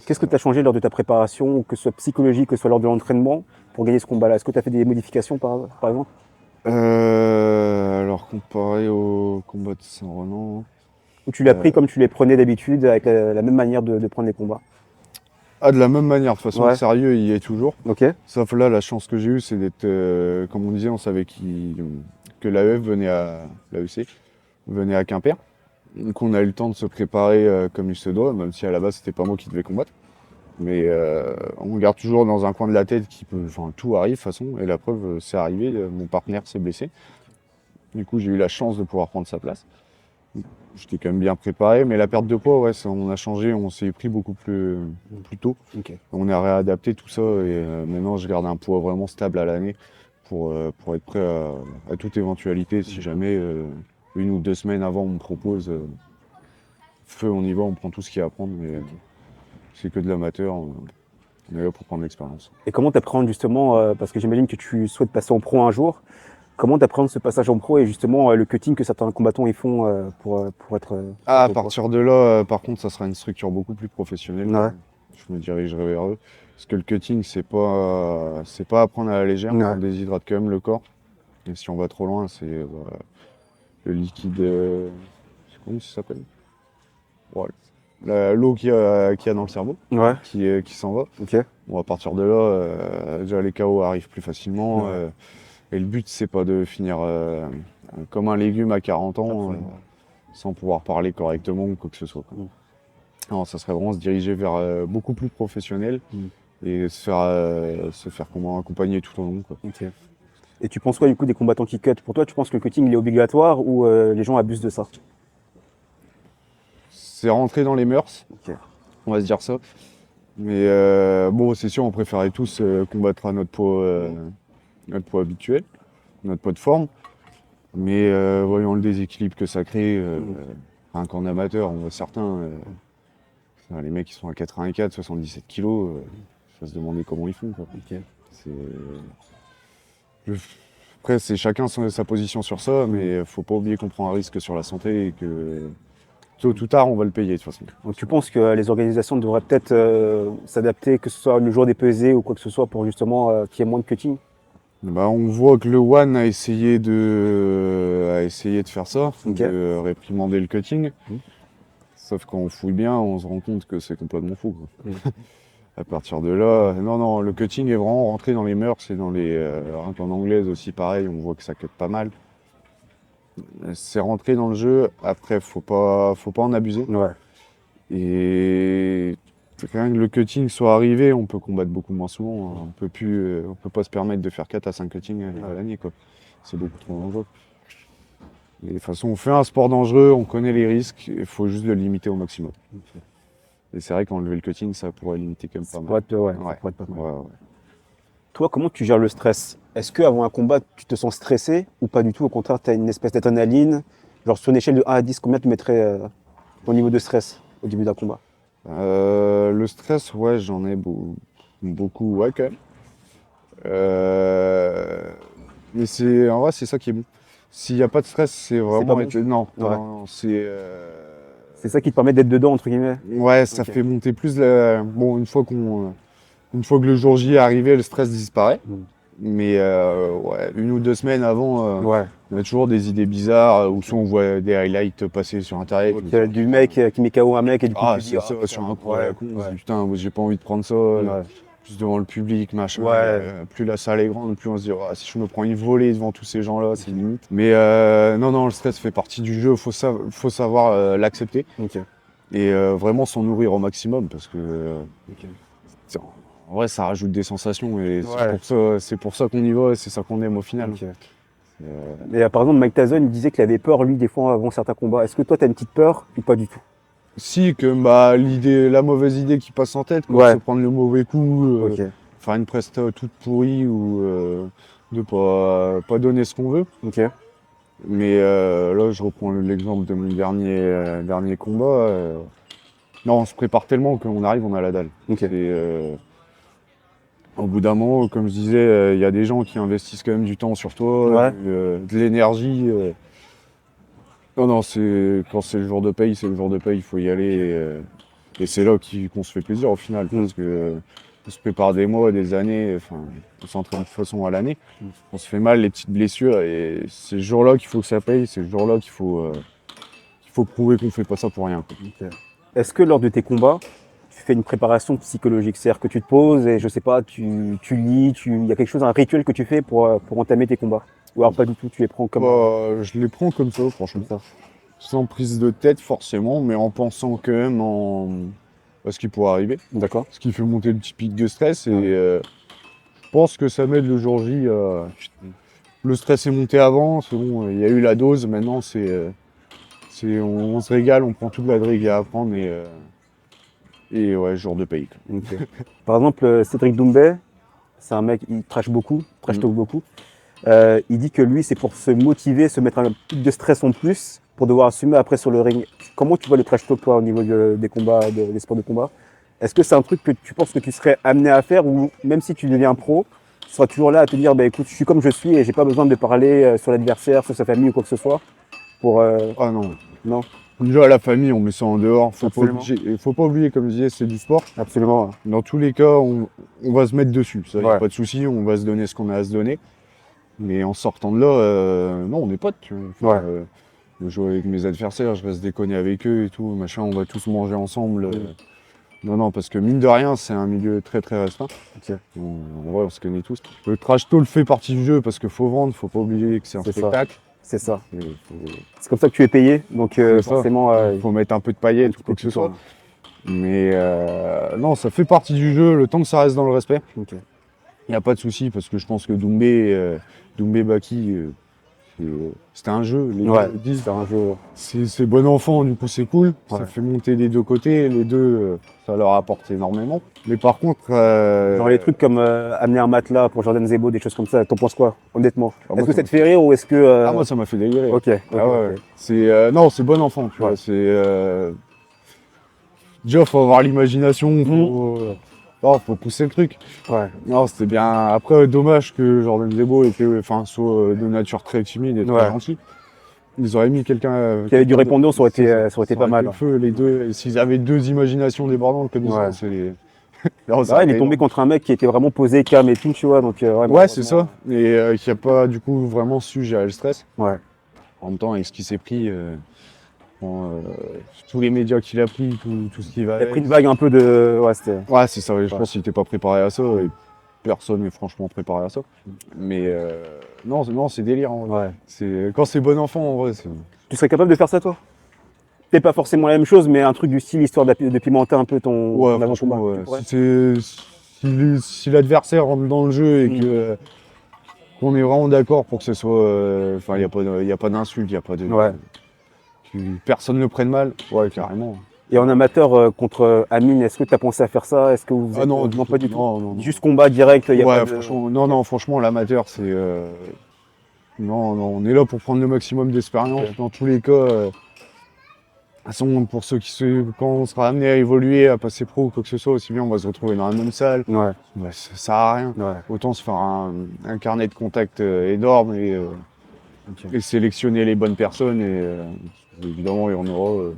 Qu'est-ce que tu as changé lors de ta préparation, que ce soit psychologique, que ce soit lors de l'entraînement, pour gagner ce combat-là? Est-ce que tu as fait des modifications par exemple? Alors comparé au combat de Saint-Renan. Ou tu l'as pris comme tu les prenais d'habitude, avec la même manière de prendre les combats? Ah, de la même manière, de toute façon, Ouais. le sérieux, il y est toujours. Ok. Sauf là, la chance que j'ai eue, c'est d'être, comme on disait, on savait que l'AEF l'AEC venait à Quimper. Donc on a eu le temps de se préparer comme il se doit, même si à la base, c'était pas moi qui devais combattre. Mais on garde toujours dans un coin de la tête tout arrive de toute façon. Et la preuve, c'est arrivé, mon partenaire s'est blessé. Du coup, j'ai eu la chance de pouvoir prendre sa place. J'étais quand même bien préparé, mais la perte de poids, ouais, on a changé, on s'est pris beaucoup plus tôt. Ok. On a réadapté tout ça et maintenant je garde un poids vraiment stable à l'année pour être prêt à toute éventualité. Si jamais 1 ou 2 semaines avant on me propose feu, on y va, on prend tout ce qu'il y a à prendre. Mais c'est que de l'amateur, on est là pour prendre l'expérience. Et comment t'appréhendes justement, parce que j'imagine que tu souhaites passer en pro un jour, comment t'appréhendes ce passage en pro et justement le cutting que certains combattants ils font pour être. À pro, partir de là, par contre, ça sera une structure beaucoup plus professionnelle. Ouais. Je me dirigerai vers eux. Parce que le cutting, c'est pas à prendre à la légère. Ouais. On déshydrate quand même le corps. Et si on va trop loin, c'est le liquide. Comment ça s'appelle? Ouais. L'eau qu'il y a dans le cerveau Ouais. qui s'en va. Ok. Bon, à partir de là, déjà les KO arrivent plus facilement. Ouais. Et le but, c'est pas de finir comme un légume à 40 ans sans pouvoir parler correctement ou quoi que ce soit. Mm. Non, ça serait vraiment se diriger vers beaucoup plus professionnel et se faire accompagner tout au long. Quoi. Ok. Et tu penses quoi du coup des combattants qui cut? Pour toi, tu penses que le cutting il est obligatoire ou les gens abusent de ça? C'est rentré dans les mœurs, Ok. on va se dire ça. Mais bon, c'est sûr, on préférait tous combattre à notre poids habituel, notre poids de forme. Mais voyons le déséquilibre que ça crée, rien qu'en amateur, on voit certains, les mecs qui sont à 84, 77 kilos, faut se demander comment ils font. Quoi. Ok. C'est- Après, c'est chacun sa position sur ça, mais faut pas oublier qu'on prend un risque sur la santé et que tôt ou tard, on va le payer de toute façon. Donc tu penses que les organisations devraient peut-être s'adapter, que ce soit le jour des pesées ou quoi que ce soit, pour justement qu'il y ait moins de cutting? Bah, on voit que le One a essayé de faire ça, Ok. de réprimander le cutting. Mhm. Sauf quand on fouille bien, on se rend compte que c'est complètement fou, quoi. Mhm. À partir de là, non, le cutting est vraiment rentré dans les mœurs et dans les. Rien qu'en anglaise aussi, pareil, on voit que ça cut pas mal. C'est rentré dans le jeu. Après, faut pas en abuser. Ouais. Et rien que le cutting soit arrivé, on peut combattre beaucoup moins souvent. On peut pas se permettre de faire 4 à 5 cuttings à l'année, quoi. C'est beaucoup trop dangereux. Et de toute façon, on fait un sport dangereux, on connaît les risques, il faut juste le limiter au maximum. Et c'est vrai qu'enlever le cutting, ça pourrait limiter quand même pas Ça mal. pourrait être, ouais, ça Ouais. pourrait être pas mal. Ouais. Toi, comment tu gères le stress? Est-ce qu'avant un combat, tu te sens stressé ou pas du tout? Au contraire, tu as une espèce d'adrénaline? Genre sur une échelle de 1 à 10, combien tu mettrais ton niveau de stress au début d'un combat? Le stress, ouais, j'en ai beaucoup, ouais, quand même. Mais en vrai, c'est ça qui est bon. S'il n'y a pas de stress, c'est vraiment. pas bon. Non, Ouais. non, c'est. C'est ça qui te permet d'être dedans, entre guillemets? Ouais, ça Ok. fait monter plus la. Bon, une fois que le jour J est arrivé, le stress disparaît. Mm. Mais ouais, 1 ou 2 semaines avant, Ouais. on a toujours des idées bizarres, ou soit on voit des highlights passer sur internet. Du mec qui met KO un mec et du coup Ah, tu te c'est dis, ça, putain, sur un coup à ouais, la con, on se ouais. dit, putain, moi, j'ai pas envie de prendre ça. Ouais. Plus devant le public, machin. Ouais. Plus la salle est grande, plus on se dit, ah, si je me prends une volée devant tous ces gens-là, c'est limite. Mais non, le stress fait partie du jeu, faut savoir l'accepter Ok. et vraiment s'en nourrir au maximum parce que Ok. en vrai, ça rajoute des sensations et Ouais. c'est pour ça qu'on y va et c'est ça qu'on aime au final. Ok. Et par exemple, Mike Tyson, il disait qu'il avait peur, lui, des fois, avant certains combats. Est-ce que toi, tu as une petite peur ou pas du tout? Si, que bah, la mauvaise idée qui passe en tête, quoi, Ouais. se prendre le mauvais coup, Ok. faire une presta toute pourrie ou de pas donner ce qu'on veut. Ok. Mais là, je reprends l'exemple de mon dernier combat. Non, on se prépare tellement qu'on arrive, on a la dalle. Ok. Au bout d'un moment, comme je disais, il y a des gens qui investissent quand même du temps sur toi, Ouais. de l'énergie. Non, quand c'est le jour de paye, c'est le jour de paye, il faut y aller. Et c'est là qu'on se fait plaisir au final, parce que on se prépare des mois, des années, enfin, on s'entraîne de toute façon à l'année. On se fait mal, les petites blessures, et c'est le jour-là qu'il faut que ça paye, c'est le jour-là qu'il faut prouver qu'on fait pas ça pour rien, quoi. Ok. Est-ce que lors de tes combats, tu fais une préparation psychologique? C'est-à-dire que tu te poses et je sais pas, tu lis, il y a quelque chose, un rituel que tu fais pour entamer tes combats? Ou alors pas du tout, tu les prends comme Je les prends comme ça, franchement. ça? Sans prise de tête forcément, mais en pensant quand même à ce qui pourrait arriver. D'accord. Ce qui fait monter le petit pic de stress et je pense que ça m'aide le jour J. Le stress est monté avant, c'est bon, il y a eu la dose, maintenant on se régale, on prend toute la drigue à apprendre et ouais, jour de paye, quoi. Ok. Par exemple, Cédric Doumbé, c'est un mec, il trash beaucoup, trash talk beaucoup. Il dit que lui, c'est pour se motiver, se mettre un pic de stress en plus pour devoir assumer après sur le ring. Comment tu vois le trash talk, toi, au niveau des combats, des sports de combat? Est-ce que c'est un truc que tu penses que tu serais amené à faire ou même si tu deviens pro, tu seras toujours là à te dire, bah, écoute, je suis comme je suis et j'ai pas besoin de parler sur l'adversaire, sur sa famille ou quoi que ce soit pour... Ah non. Non, Déjà, la famille, on met ça en dehors. Absolument. Faut pas oublier, comme je disais, c'est du sport. absolument. Dans tous les cas, on va se mettre dessus. Ça, y a Ouais. pas de souci, on va se donner ce qu'on a à se donner. Mais en sortant de là, non, on est potes. Tu vois. Enfin, Ouais. je joue avec mes adversaires, je reste déconner avec eux et tout, machin, on va tous manger ensemble. Non, parce que mine de rien, c'est un milieu très très restreint. Ok. En vrai, on se connaît tous. Le trash talk fait partie du jeu parce qu'il faut vendre, faut pas oublier que c'est un C'est ça. spectacle. C'est ça. Et C'est comme ça que tu es payé, donc C'est ça. forcément... Il faut mettre un peu de paillettes ou quoi que ce soit. toi. Mais non, ça fait partie du jeu, le temps que ça reste dans le respect. Ok. Il n'y a pas de souci parce que je pense que Doumbé Baki, c'était un jeu. Les Ouais, deux le disent. c'est un jeu... C'est bon enfant, du coup c'est cool. Ouais. Ça fait monter des deux côtés. Les deux, ça leur apporte énormément. Mais par contre, Genre les trucs comme amener un matelas pour Jordan Zebo, des choses comme ça, t'en penses quoi, honnêtement? Ah, moi, Est-ce que ça ça te fait rire ou est-ce que... moi ça m'a fait délirer. Ok, Ah ouais, ok. non, c'est bon enfant, tu Ouais. vois. Déjà, faut avoir l'imagination, Non, faut pousser le truc. Ouais. Non, c'était bien. Après, dommage que Jordan Zebo soit de nature très timide et très Ouais. gentil. Ils auraient mis quelqu'un. Qui avait du répondant, ça aurait été, C'est ça aurait été pas mal. le feu, les deux. Et s'ils avaient deux imaginations débordantes comme Ouais. ça, c'est les. Là, ça Bah, il est aurait tombé été contre un mec qui était vraiment posé, calme et tout, tu vois. Donc, Ouais, c'est ça. Et qui a pas du coup vraiment su gérer le stress. Ouais. En même temps, avec ce qui s'est pris, tous les médias qu'il a pris, tout ce qui va. Il a pris une vague un peu de. Ouais, c'était. Ouais, c'est ça. Je Ouais. pense qu'il n'était pas préparé à ça. Et personne n'est franchement préparé à ça. Mais non, c'est délire. En vrai. Ouais. Quand c'est bon enfant, en vrai, c'est. Tu serais capable de faire ça, toi? Peut-être pas forcément la même chose, mais un truc du style, histoire de pimenter un peu ton Ouais, ton avant-combat. franchement, Tu ouais. pourrais Si l'adversaire rentre dans le jeu et qu'on est vraiment d'accord pour que ce soit. Enfin, il n'y a pas d'insulte, il n'y a pas de. Ouais. Que personne ne prenne mal. Ouais, carrément. Et en amateur contre Amine, est-ce que tu as pensé à faire ça? Est-ce que vous Ah non, pas du tout. Non. Juste combat direct, il y a Ouais, pas de... franchement, non, franchement, l'amateur, c'est. Non, on est là pour prendre le maximum d'expérience. Ok. Dans tous les cas, de toute façon, pour quand on sera amené à évoluer, à passer pro ou quoi que ce soit, aussi bien on va se retrouver dans la même salle. Ouais. Bah, ça sert à rien. Ouais. Autant se faire un carnet de contact énorme et sélectionner les bonnes personnes. Évidemment, il y en aura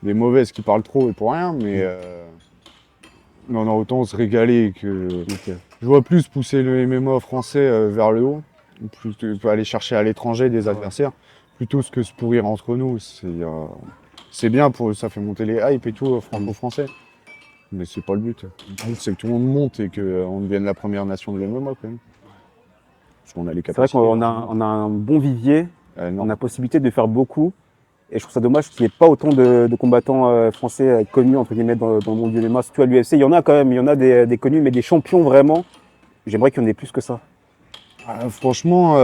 des mauvaises qui parlent trop et pour rien, mais non, autant se régaler que. Je vois plus pousser le MMA français vers le haut, plutôt aller chercher à l'étranger des adversaires, plutôt que se pourrir entre nous. C'est bien, ça fait monter les hypes et tout, franco-français. Mais c'est pas le but. Le but, c'est que tout le monde monte et qu'on devienne la première nation de l'MMA quand même. Parce qu'on a les C'est vrai capacités. qu'on a un bon vivier, Non. on a possibilité de faire beaucoup. Et je trouve ça dommage qu'il n'y ait pas autant de combattants français connus entre guillemets dans le monde du MMA, surtout à l'UFC. Il y en a quand même, il y en a des connus, mais des champions vraiment. J'aimerais qu'il y en ait plus que ça. Franchement,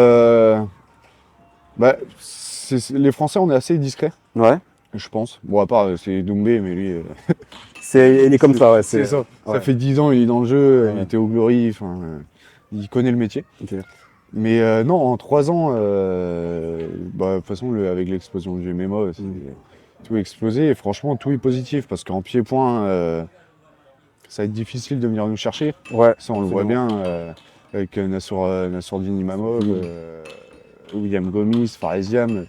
les Français, on est assez discrets, Ouais. je pense. Bon, à part, c'est Doumbé, mais lui. Il est comme ça, ouais. C'est ça. Ouais. Ça fait 10 ans, il est dans le jeu, il Ouais. était au Glory, il connaît le métier. Ok. Mais non, en 3 ans, de toute façon, avec l'explosion du MMA, tout a explosé. Et franchement, tout est positif parce qu'en pied-point, ça va être difficile de venir nous chercher. Ouais. Ça, on le voit bien avec Nassourdine Imamov, William Gomis, Faresiam.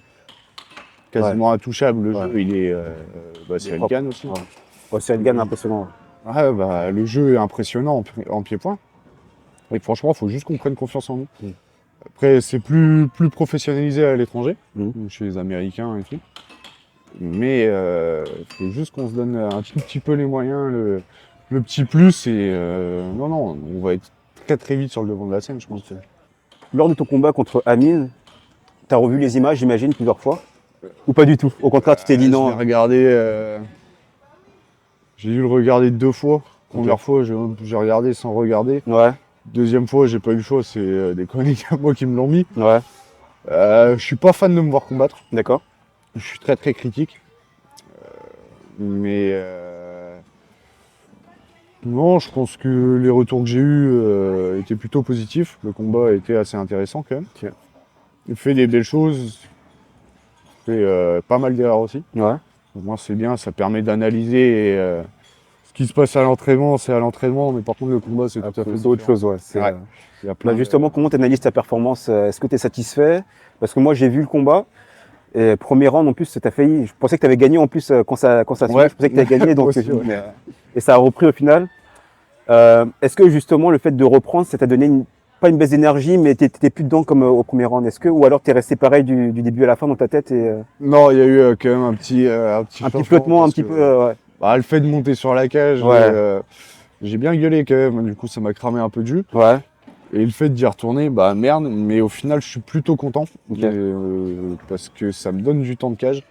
Quasiment intouchable. Le jeu, il est. Cyril Gane aussi. Ouais. Ouais, Cyril Gane, impressionnant. Ouais, le jeu est impressionnant en pied-point. Et franchement, il faut juste qu'on prenne confiance en nous. Après, c'est plus professionnalisé à l'étranger, chez les Américains et tout. Mais il faut juste qu'on se donne un tout petit peu les moyens, le petit plus. Et non, on va être très très vite sur le devant de la scène, je pense. Lors de ton combat contre Amine, tu as revu les images, j'imagine, plusieurs fois? Ou pas du tout? Au contraire, tu t'es dit non. J'ai dû le regarder 2 fois. Première fois, j'ai regardé sans regarder. Ouais. Deuxième fois, j'ai pas eu le choix, c'est des collègues à moi qui me l'ont mis. Ouais. Je suis pas fan de me voir combattre. D'accord. Je suis très très critique. Mais non, je pense que les retours que j'ai eus étaient plutôt positifs. Le combat a été assez intéressant quand même. Ok. Il fait des belles choses. Il fait pas mal d'erreurs aussi. Ouais. Pour moi, c'est bien, ça permet d'analyser. Ce qui se passe à l'entraînement, c'est à l'entraînement, mais par contre, le combat, c'est tout à fait C'est autre chose, ouais. Ouais. Il y a plein Justement, comment tu analyses ta performance? Est-ce que tu es satisfait? Parce que moi, j'ai vu le combat. Et premier round, en plus, t'as failli. Je pensais que tu avais gagné en plus quand ça se fait. Je pensais que tu avais gagné. Donc, Aussi, ouais. Et ça a repris au final. Est-ce que justement, le fait de reprendre, ça t'a donné pas une baisse d'énergie, mais tu n'étais plus dedans comme au premier round? Ou alors tu es resté pareil du début à la fin dans ta tête Non, il y a eu quand même un petit flottement, un petit peu. Ouais. Le fait de monter sur la cage, Ouais. j'ai bien gueulé quand même. Du coup, ça m'a cramé un peu de jus. Ouais. Et le fait d'y retourner, merde. Mais au final, je suis plutôt content. Ok. Parce que ça me donne du temps de cage.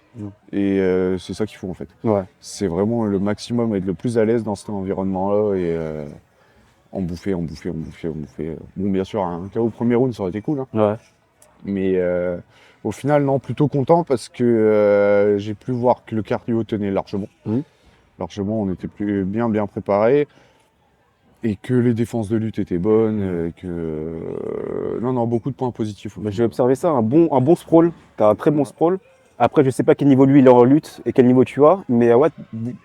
Et c'est ça qu'il faut en fait. Ouais. C'est vraiment le maximum, être le plus à l'aise dans cet environnement-là. Et en bouffer. Bon, bien sûr, un KO au premier round, ça aurait été cool. Hein. Ouais. Mais au final, non, plutôt content parce que j'ai pu voir que le cardio tenait largement. Largement, on était bien préparés. Et que les défenses de lutte étaient bonnes. Non, beaucoup de points positifs. J'ai observé ça, un bon sprawl. Tu as un très bon sprawl. Après, je sais pas quel niveau lui il est en lutte et quel niveau tu as. Mais ouais,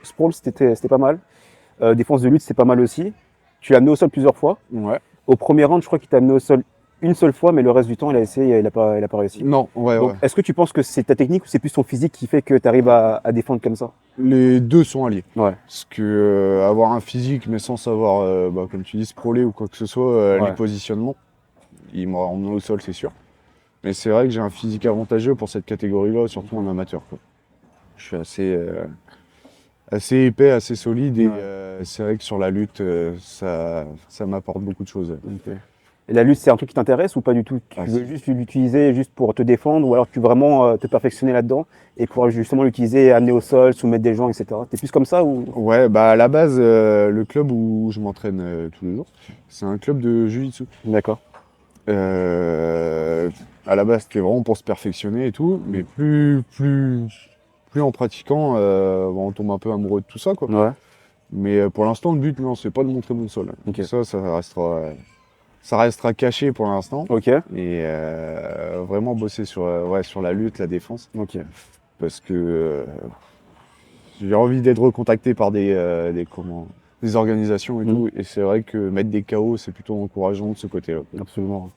sprawl, c'était pas mal. Défense de lutte, c'est pas mal aussi. tu l'as amené au sol plusieurs fois. Ouais. Au premier round, je crois qu'il t'a amené au sol une seule fois, mais le reste du temps, il a essayé, il a pas réussi. Non, ouais, Donc, ouais. est-ce que tu penses que c'est ta technique ou c'est plus ton physique qui fait que tu arrives à défendre comme ça? Les deux sont alliés. Ouais. Parce que avoir un physique, mais sans savoir, comme tu dis, sprawler ou quoi que ce soit, Ouais. les positionnements, il m'aura emmené au sol, c'est sûr. Mais c'est vrai que j'ai un physique avantageux pour cette catégorie-là, surtout en amateur, quoi. Je suis assez épais, assez solide, et Ouais. c'est vrai que sur la lutte, ça m'apporte beaucoup de choses. Ok. Et la lutte, c'est un truc qui t'intéresse ou pas du tout? Tu Ah, veux si. juste l'utiliser juste pour te défendre ou alors tu veux vraiment te perfectionner là-dedans et pouvoir justement l'utiliser, amener au sol, soumettre des gens, etc. T'es plus comme ça ou? Ouais, bah à la base, le club où je m'entraîne tous les jours, c'est un club de jiu-jitsu. D'accord. À la base, c'était vraiment pour se perfectionner et tout, mais plus en pratiquant, on tombe un peu amoureux de tout ça, quoi. Ouais. Mais pour l'instant, le but, non, c'est pas de montrer mon sol. Ok. Ça restera caché pour l'instant. Ok. Et vraiment bosser sur la lutte, la défense, Ok. parce que j'ai envie d'être recontacté par des organisations et tout. Et c'est vrai que mettre des KO, c'est plutôt encourageant de ce côté-là, quoi. Absolument.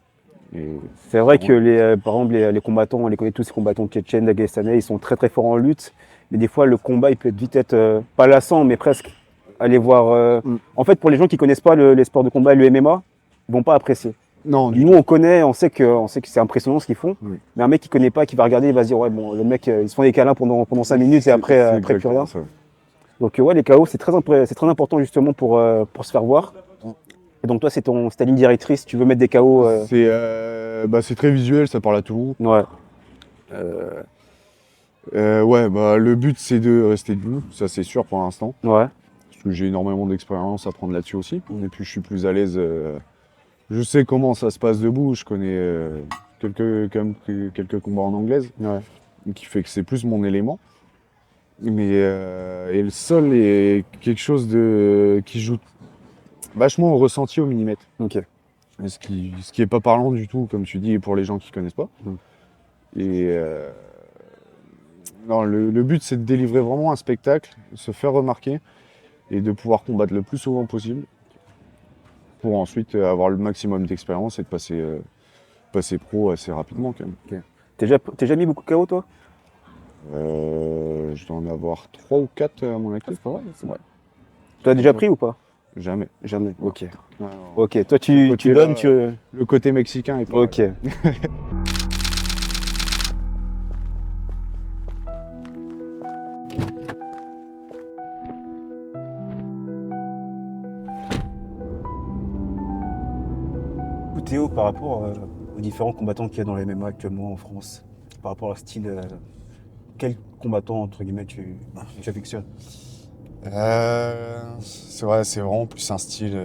Et C'est vrai que par exemple, les combattants, on les connaît tous, ces combattants tchétchènes, dagestanais, ils sont très très forts en lutte. Mais des fois, le combat, il peut vite être pas lassant, mais presque. Aller voir. En fait, pour les gens qui connaissent pas les sports de combat et le MMA, ils vont pas apprécier. non, Nous, on connaît, on sait que c'est impressionnant ce qu'ils font. Oui. Mais un mec qui connaît pas, qui va regarder, il va se dire ouais bon, le mec, ils se font des câlins pendant 5 minutes et après plus rien. Ça. Donc ouais, les KO, c'est très important justement pour se faire voir. Et donc toi, c'est ta ligne directrice. Tu veux mettre des KO. C'est très visuel, ça parle à tout le monde. Ouais. Le but c'est de rester debout, ça c'est sûr pour l'instant. Ouais. Parce que j'ai énormément d'expérience à prendre là-dessus aussi. Et puis je suis plus à l'aise. Je sais comment ça se passe debout. Je connais quelques combats en anglaise, Ouais. qui fait que c'est plus mon élément. Mais et le sol est quelque chose qui joue vachement au ressenti au millimètre. Ok. Et ce qui est pas parlant du tout, comme tu dis, pour les gens qui connaissent pas. Et non, le but c'est de délivrer vraiment un spectacle, se faire remarquer et de pouvoir combattre le plus souvent possible pour ensuite avoir le maximum d'expérience et de passer pro assez rapidement quand même. T'as déjà mis beaucoup de KO toi? Je dois en avoir 3 ou 4 à mon actif. C'est vrai. Tu as déjà pris ou pas? Jamais. Jamais. Ok. Non, non. Ok. Toi, tu côté donnes, là, Le côté mexicain est pas Ok. Théo, par rapport aux différents combattants qu'il y a dans les MMA actuellement en France, par rapport à leur style, quel combattant, entre guillemets, tu affectionnes? C'est vrai, c'est vraiment plus un style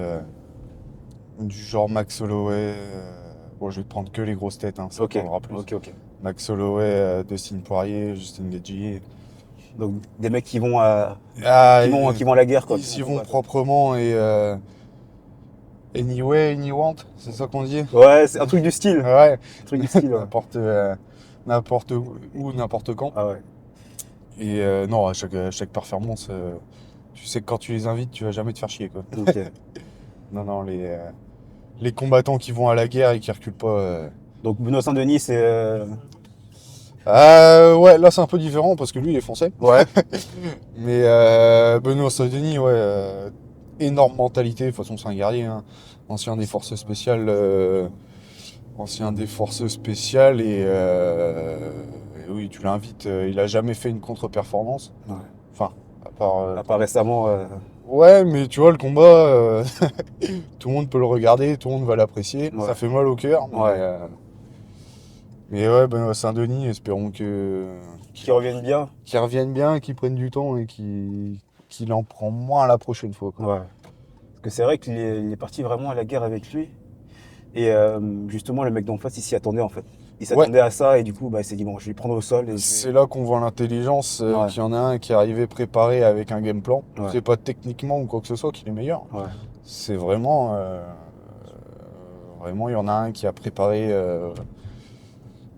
du genre Max Holloway. Bon, je vais te prendre que les grosses têtes, hein, ça parlera plus. Ok. Max Holloway, Dustin Poirier, Justin Gaethje. Donc des mecs qui vont qui vont à la guerre, quoi. Ils y vont proprement et anyway, anywant, c'est ça qu'on dit? Ouais, c'est un truc du style. Ouais, Un truc du style. Ouais. n'importe où, n'importe quand. Ah ouais. Et non, à chaque performance, tu sais que quand tu les invites, tu vas jamais te faire chier, quoi. Ok. Non, les combattants qui vont à la guerre et qui reculent pas. Donc Benoît Saint-Denis, c'est. Ouais, là c'est un peu différent parce que lui il est français. Ouais. Mais Benoît Saint-Denis, ouais, énorme mentalité. De toute façon, c'est un guerrier, hein. Ancien des forces spéciales. Et oui, tu l'invites. Il a jamais fait une contre-performance. Ouais. Enfin, à part. À part récemment. Ouais, mais tu vois, le combat, tout le monde peut le regarder, tout le monde va l'apprécier. Ouais. Ça fait mal au cœur. Ouais. Mais ouais, Benoît Saint-Denis, espérons que. Qui reviennent bien. Qu'il revienne bien, qu'il prenne du temps et qu'il en prend moins la prochaine fois, quoi. Ouais. Parce que c'est vrai qu'il est parti vraiment à la guerre avec lui. Et justement, le mec d'en face, il s'y attendait en fait. Il s'attendait à ça et du coup, il s'est dit bon, je vais prendre au sol. Et C'est là qu'on voit l'intelligence, Ouais. qu'il y en a un qui est arrivé préparé avec un game plan. Ouais. C'est pas techniquement ou quoi que ce soit qu'il est meilleur. Ouais. C'est vraiment, il y en a un qui a préparé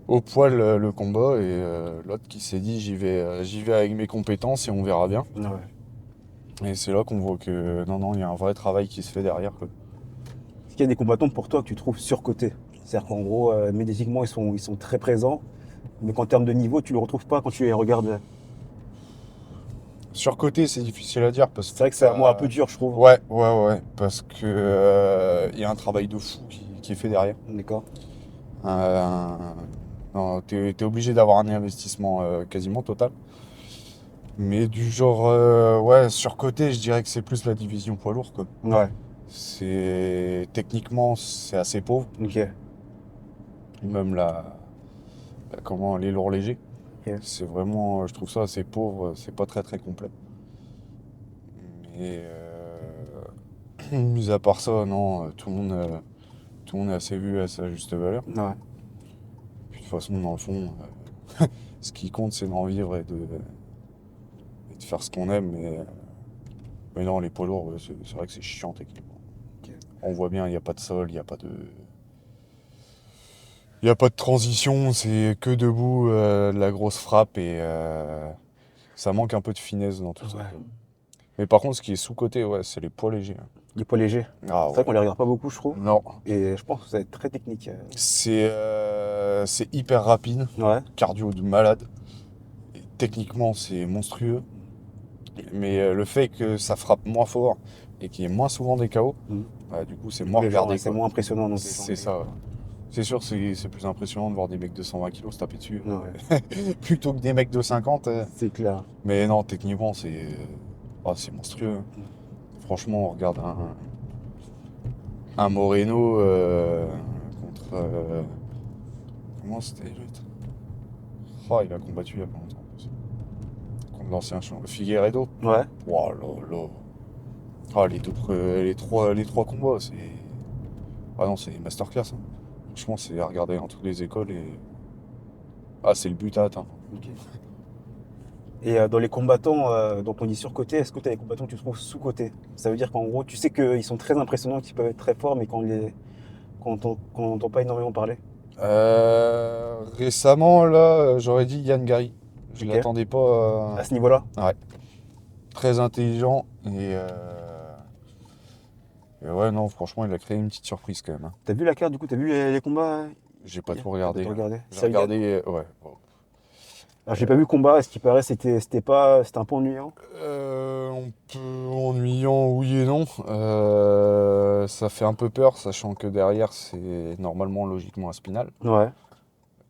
au poil le combat et l'autre qui s'est dit j'y vais avec mes compétences et on verra bien. Ouais. Et c'est là qu'on voit que non, il y a un vrai travail qui se fait derrière, quoi. Est-ce qu'il y a des combattants pour toi que tu trouves surcotés? C'est-à-dire qu'en gros, médiatiquement, ils sont très présents, mais qu'en termes de niveau, tu ne le retrouves pas quand tu les regardes. Surcoté, c'est difficile à dire parce C'est vrai que c'est un mot un peu dur, je trouve. Ouais, parce que il y a un travail de fou qui est fait derrière. D'accord. Euh, non, t'es obligé d'avoir un investissement quasiment total. Mais du genre, ouais, surcoté, je dirais que c'est plus la division poids lourd, quoi. Ouais. Techniquement, c'est assez pauvre. Ok. Même comment, les lourds légers. Ok. C'est vraiment, je trouve ça assez pauvre, c'est pas très très complet. Mais mis à part ça, non, tout le monde est assez vu à sa juste valeur. Ouais. Puis de toute façon, dans le fond, ce qui compte, c'est d'en vivre et de faire ce qu'on aime. Mais non, les poids lourds, ouais, c'est vrai que c'est chiant techniquement. Ok. On voit bien, il n'y a pas de sol, il n'y a pas de. Il n'y a pas de transition, c'est que debout, de la grosse frappe et ça manque un peu de finesse dans tout ça, Ouais. quoi. Mais par contre, ce qui est sous-coté, ouais, c'est les poids légers, hein. Les poids légers. Ah C'est vrai qu'on les regarde pas beaucoup, je trouve. Non, Et je pense que ça va être très technique. c'est hyper rapide, Ouais. cardio de malade. Et techniquement, c'est monstrueux. Mais le fait que ça frappe moins fort et qu'il y ait moins souvent des KO, Mhm. bah, du coup, c'est moins Les gens, regardé, c'est quoi. moins impressionnant. Donc les gens, C'est ça, ouais. C'est sûr, c'est plus impressionnant de voir des mecs de 120 kilos se taper dessus Ouais. plutôt que des mecs de 50. C'est clair. Mais non, techniquement, c'est monstrueux. Franchement, on regarde un Moreno contre. Comment c'était l'autre? Oh, il a combattu il y a pas longtemps en plus. Contre l'ancien champion. Figueiredo. Ouais. Oh là là. Ah, les trois combats, c'est. Ah non, c'est masterclass, hein. Franchement, c'est à regarder dans toutes les écoles et. Ah, c'est le but à atteindre. Ok. Et dans les combattants dont on dit surcotés, est-ce que tu as des combattants que tu trouves sous-cotés? Ça veut dire qu'en gros, tu sais qu'ils sont très impressionnants, qu'ils peuvent être très forts, mais qu'on n'entend pas énormément parler. Récemment, là, j'aurais dit Yann Gary. Je Ok. l'attendais pas. À ce niveau-là? Ouais. Très intelligent et ouais, non, franchement, il a créé une petite surprise quand même, hein. T'as vu la carte du coup? T'as vu les combats? J'ai pas tout T'as regardé. tout regardé? J'ai Ça, regardé, ouais. Bon. alors j'ai pas vu le combat, à ce qui paraît c'était un peu ennuyant. On peut ennuyant, oui et non. Ça fait un peu peur, sachant que derrière, c'est normalement logiquement un spinal. Ouais,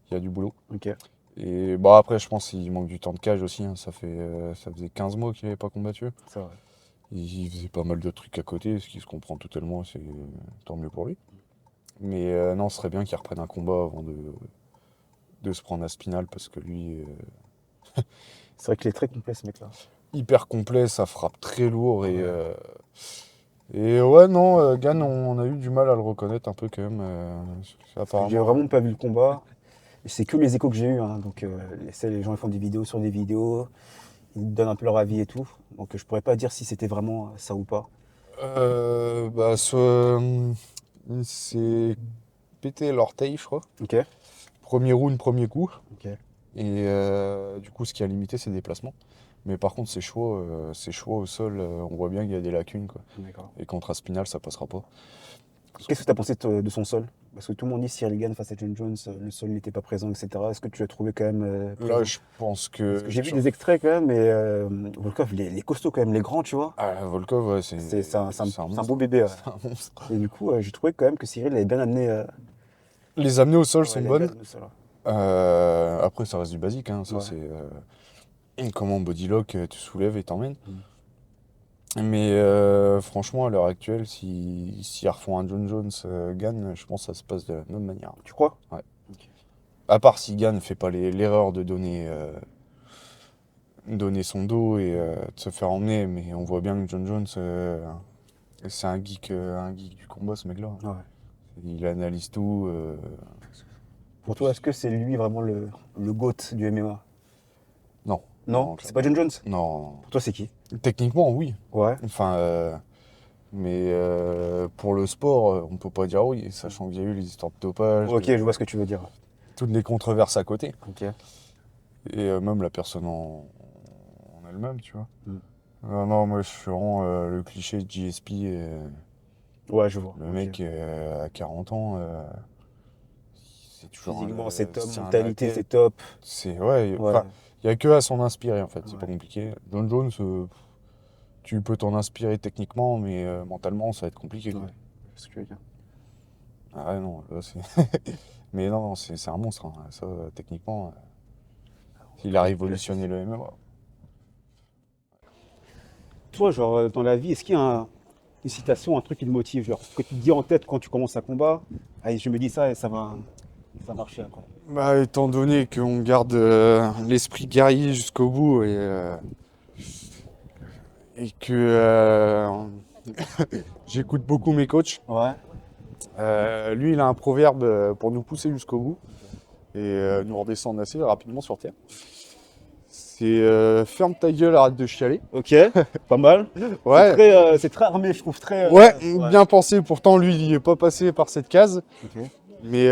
Il y a du boulot. ok. Et bah après, je pense qu'il manque du temps de cage aussi, hein. Ça faisait 15 mois qu'il n'avait pas combattu. C'est vrai. Il faisait pas mal de trucs à côté, ce qui se comprend totalement, c'est tant mieux pour lui. Mais non, ce serait bien qu'il reprenne un combat avant de se prendre à spinal, parce que lui, C'est vrai qu'il est très complet ce mec-là. hyper complet, ça frappe très lourd et ouais, non, Gann, on a eu du mal à le reconnaître un peu quand même. Apparemment. J'ai vraiment pas vu le combat. C'est que les échos que j'ai eu, hein. Donc les gens ils font des vidéos sur des vidéos, ils donnent un peu leur avis et tout. Donc je pourrais pas dire si c'était vraiment ça ou pas. Bah, il s'est pété l'orteil, je crois. Ok. Premier round, premier coup. Ok. Et du coup, ce qui a limité ses déplacements. Mais par contre, ses choix au sol, on voit bien qu'il y a des lacunes, quoi. D'accord. Et contre Aspinal, ça passera pas. Qu'est-ce que tu as pensé de son sol? Parce que tout le monde dit Cyril Gane face à John Jones, le sol n'était pas présent, etc. Est-ce que tu l'as trouvé quand même présent? Là, je pense que. Parce que j'ai vu des extraits quand même, mais Volkov, les costauds quand même, les grands, tu vois. Ah, Volkov, ouais, C'est un monstre. beau bébé. Ouais. C'est un monstre. Et du coup, j'ai trouvé quand même que Cyril avait bien amené. Les amener au sol Ouais, sont il avait bonnes. bien amené le sol, ouais. Après, ça reste du basique, hein. Ça, Ouais. c'est comment bodylock, tu soulèves et t'emmènes. Mm. Mais franchement, à l'heure actuelle, si refont un John Jones Gann, je pense que ça se passe de la même manière. Tu crois? Ouais. Ok. À part si Gann ne fait pas l'erreur de donner son dos et de se faire emmener, mais on voit bien que John Jones, c'est un geek du combat, ce mec-là. Ouais. Il analyse tout. Pour toi, est-ce que c'est lui vraiment le GOAT du MMA? Non. Non, c'est pas John Jones? Non. Pour toi, c'est qui? Techniquement, oui. Ouais. Enfin, mais pour le sport, on peut pas dire oui, sachant qu'il y a eu les histoires de dopage, Ok, je vois ce que tu veux dire. toutes les controverses à côté, Ok. et même la personne en elle-même, tu vois. Mm. Non, moi je suis vraiment le cliché de GSP. Ouais, je vois. Le mec à 40 ans, c'est toujours. Physiquement, c'est top. c'est un Mentalité, athlète. c'est top. Ouais, Ouais. enfin, il n'y a que à s'en inspirer en fait, c'est Ouais. pas compliqué. John Jones, tu peux t'en inspirer techniquement, mais mentalement, ça va être compliqué, quoi. Ouais. C'est ce que je veux dire. Ah ouais, non, là, c'est. Mais non, c'est un monstre, hein. Ça, techniquement, il a révolutionné le MMA. Toi, genre, dans la vie, est-ce qu'il y a une citation, un truc qui te motive, genre, que tu te dis en tête quand tu commences un combat? Allez, je me dis ça et ça va marcher après. Bah, étant donné qu'on garde l'esprit guerrier jusqu'au bout et que j'écoute beaucoup mes coachs, Ouais. lui, il a un proverbe pour nous pousser jusqu'au bout et nous redescendre assez rapidement sur terre. C'est ferme ta gueule, arrête de chialer. Ok, pas mal. Ouais, C'est très armé, je trouve, très... ouais, bien pensé. Pourtant, lui, il n'est pas passé par cette case, Ok, mais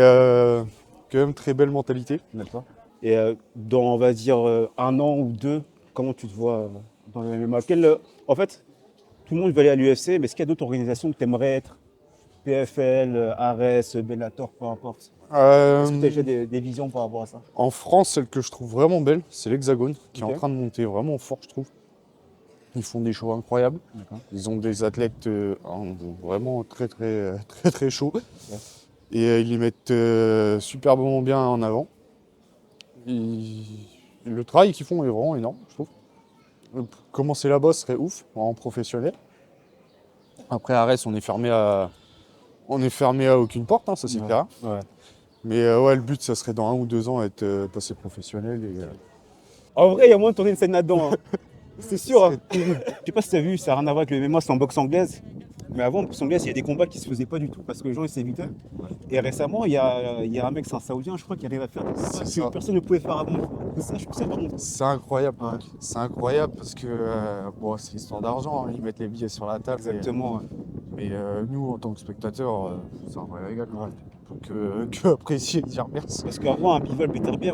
quand même très belle mentalité. d'accord. Et dans, on va dire, 1 an ou 2, comment tu te vois dans le MMA? En fait, tout le monde veut aller à l'UFC, mais est-ce qu'il y a d'autres organisations que tu aimerais être? PFL, Ares, Bellator, peu importe. Est-ce que tu as déjà des visions par rapport à ça? En France, celle que je trouve vraiment belle, c'est l'Hexagone, qui est Ok. en train de monter vraiment fort, je trouve. Ils font des shows incroyables. D'accord. Ils ont des athlètes vraiment très chauds. Et ils les mettent superbement bien en avant. Le travail qu'ils font est vraiment énorme, je trouve. Commencer là-bas serait ouf, en professionnel. Après, Arès, on est fermé à aucune porte, hein, ça c'est Ouais. clair. Ouais. Mais ouais, le but, ça serait dans 1 ou 2 ans être passé professionnel. En vrai, il y a moyen de tourner une scène là-dedans. Hein. C'est sûr. Hein. Je sais pas si tu as vu, ça n'a rien à voir avec le MMA, c'est en boxe anglaise. Mais avant, en boxe anglaise, il y a des combats qui se faisaient pas du tout parce que les gens ils s'évitaient. Et récemment, il y a un mec, c'est un Saoudien, je crois, qui arrive à faire des combats C'est que ça. personne ne pouvait faire avant. Ça, je trouve ça vraiment. C'est incroyable. Ouais. C'est incroyable parce que bon, c'est histoire d'argent, hein, ils mettent les billets sur la table. Exactement. Ouais. Mais nous, en tant que spectateurs, c'est un vrai régal. Que apprécier et dire merci. Parce qu'avant, un Bival Peterbier,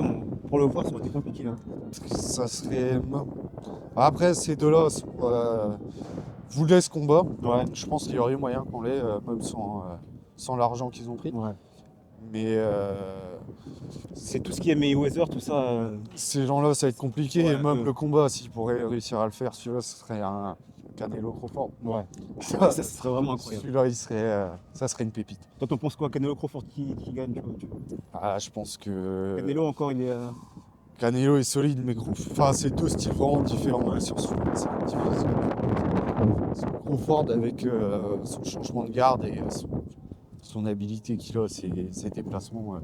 pour le voir, ça aurait été compliqué. Hein. Ça serait. Après, ces deux-là voulaient ce combat. Ouais. Je pense qu'il y aurait eu moyen qu'on l'ait, même sans l'argent qu'ils ont pris. Ouais. Mais C'est tout ce qui est Mayweather, tout ça. ces gens-là, ça va être compliqué. Ouais, et même le combat, s'ils pourraient réussir à le faire, celui-là, ce serait un Canelo Crawford. Ouais. Ça serait vraiment incroyable. Celui-là, ça serait une pépite. Toi, t'en penses quoi? Canelo Crawford qui gagne tu vois. Ah, je pense que Canelo, encore, il est. Canelo est solide, mais enfin, c'est deux styles vraiment différents. Sur Crawford avec son changement de garde et son habilité qu'il a, ses déplacements,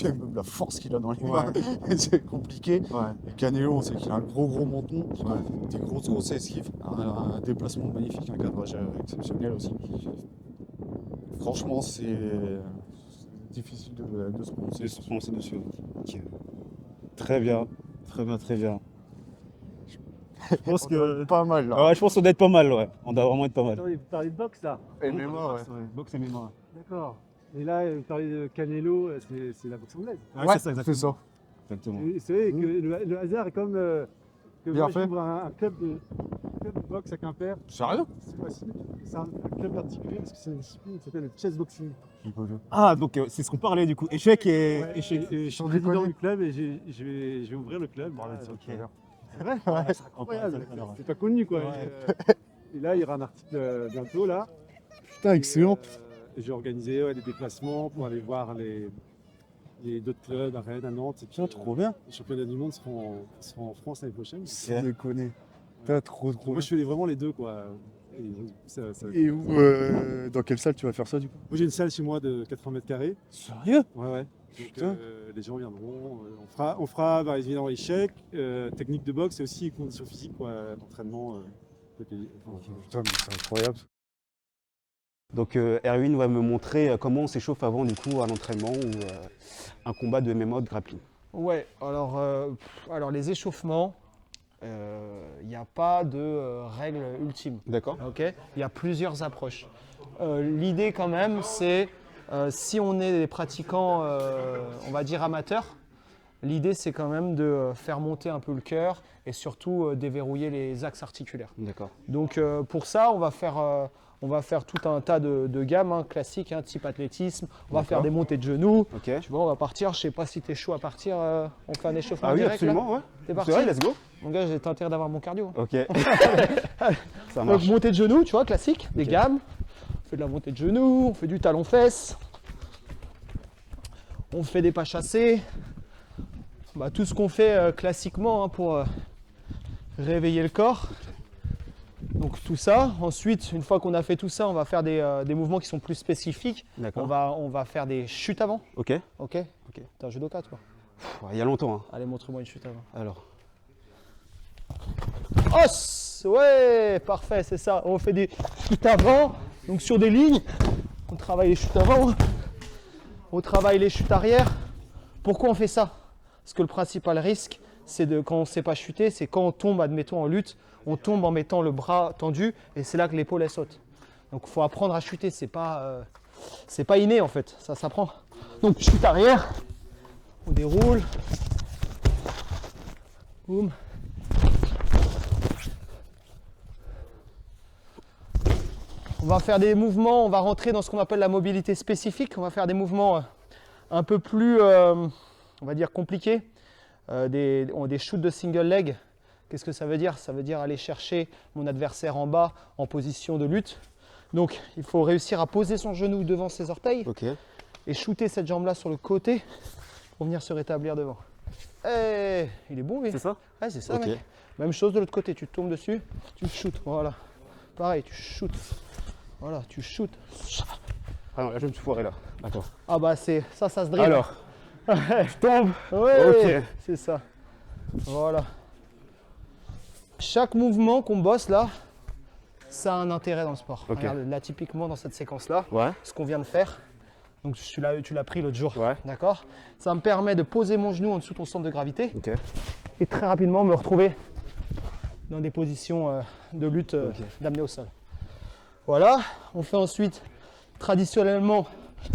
même la force qu'il a dans les mains, c'est compliqué. Ouais. Et Canelo, on sait qu'il a un gros menton, des grosses esquives, un déplacement magnifique, un cadrage exceptionnel aussi. Franchement, c'est difficile de se prononcer. De se prononcer dessus. Ok. Très bien. Très bien, très bien. Je pense que. Pas mal là. Ouais, je pense qu'on doit être pas mal, ouais. On doit vraiment être pas mal. Attendez, vous parlez de boxe là? MMA, ouais. Boxe MMA. D'accord. Et là, vous parlez de Canelo, c'est la boxe anglaise. Ouais, c'est ça, exactement. c'est ça. Exactement. Et c'est vrai que le hasard est comme que Bien moi fait. j'ouvre un club de boxe à Quimper. Sérieux? C'est possible. C'est un club particulier parce que c'est une discipline qui s'appelle le chess boxing. Ah, donc c'est ce qu'on parlait du coup. Échec et. Ouais, Échec. et je suis président du club et je vais ouvrir le club. ok. C'est vrai? Ouais, c'est Incroyable. incroyable. C'est pas connu quoi. Ouais. Et là, il y aura un article bientôt là. Putain, excellent. Et j'ai organisé des déplacements pour aller voir les d'autres clubs à Rennes, à Nantes. Et puis, Trop bien. les championnats du monde seront en France l'année prochaine. Sans déconner. T'as trop Moi, je fais vraiment les deux quoi. Et Et où, dans quelle salle tu vas faire ça du coup? Moi, j'ai une salle chez moi de 80 mètres carrés. Sérieux? Ouais. Donc, Putain. les gens viendront. On fera bah, évidemment échecs, technique de boxe et aussi conditions physiques, quoi, d'entraînement. Putain, mais c'est incroyable. Donc Erwin va me montrer comment on s'échauffe avant du coup un entraînement ou un combat de MMA ou de grappling. Ouais, alors les échauffements, il n'y a pas de règle ultime. D'accord. Ok, il y a plusieurs approches. L'idée quand même, c'est si on est des pratiquants, on va dire amateurs, l'idée c'est quand même de faire monter un peu le cœur et surtout déverrouiller les axes articulaires. D'accord. Donc pour ça, on va faire tout un tas de gammes classiques, type athlétisme. On va faire des montées de genoux. Ok. Tu vois, on va partir. Je sais pas si tu es chaud à partir. On fait un échauffement Ah oui, direct absolument, ouais. T'es parti. C'est vrai, let's go. Mon gars, j'ai intérêt d'avoir mon cardio. Ok. Ça Donc marche. montée de genoux, tu vois, classique, des gammes. On fait de la montée de genoux, on fait du talon-fesse. On fait des pas chassés. Bah, tout ce qu'on fait classiquement pour réveiller le corps. Donc tout ça. Ensuite, une fois qu'on a fait tout ça, on va faire des mouvements qui sont plus spécifiques. D'accord. On va faire des chutes avant. Ok. Ok. T'es un judoka, toi. Il y a longtemps. Hein. Allez, montre-moi une chute avant. Alors. Os. Ouais, parfait, c'est ça. On fait des chutes avant. Donc sur des lignes, on travaille les chutes avant. On travaille les chutes arrière. Pourquoi on fait ça? Parce que le principal risque, c'est quand on ne sait pas chuter, c'est quand on tombe, admettons, en lutte, on tombe en mettant le bras tendu et c'est là que l'épaule elle saute. Donc il faut apprendre à chuter, c'est pas inné en fait, ça s'apprend. Donc chute arrière, on déroule, boum. On va faire des mouvements, on va rentrer dans ce qu'on appelle la mobilité spécifique, on va faire des mouvements un peu plus, on va dire, compliqués. Des shoots de single leg. Qu'est-ce que ça veut dire? Ça veut dire aller chercher mon adversaire en bas en position de lutte. Donc il faut réussir à poser son genou devant ses orteils et shooter cette jambe-là sur le côté pour venir se rétablir devant. Hey, il est bon lui. C'est ça? Ouais, c'est ça mec. Même chose de l'autre côté, tu tombes dessus, tu shootes, voilà. Pareil, tu shootes. Voilà, tu shootes. Ah non, là je me suis foiré là. D'accord. Ah bah c'est ça se dribble. Alors, je tombe. Ouais, Ok. c'est ça. Voilà. Chaque mouvement qu'on bosse là, ça a un intérêt dans le sport. Ok. Regarde, là typiquement dans cette séquence-là, Ouais. ce qu'on vient de faire, donc tu l'as pris l'autre jour, Ouais. d'accord? Ça me permet de poser mon genou en dessous de ton centre de gravité Ok. et très rapidement me retrouver dans des positions de lutte d'amener au sol. Voilà, on fait ensuite traditionnellement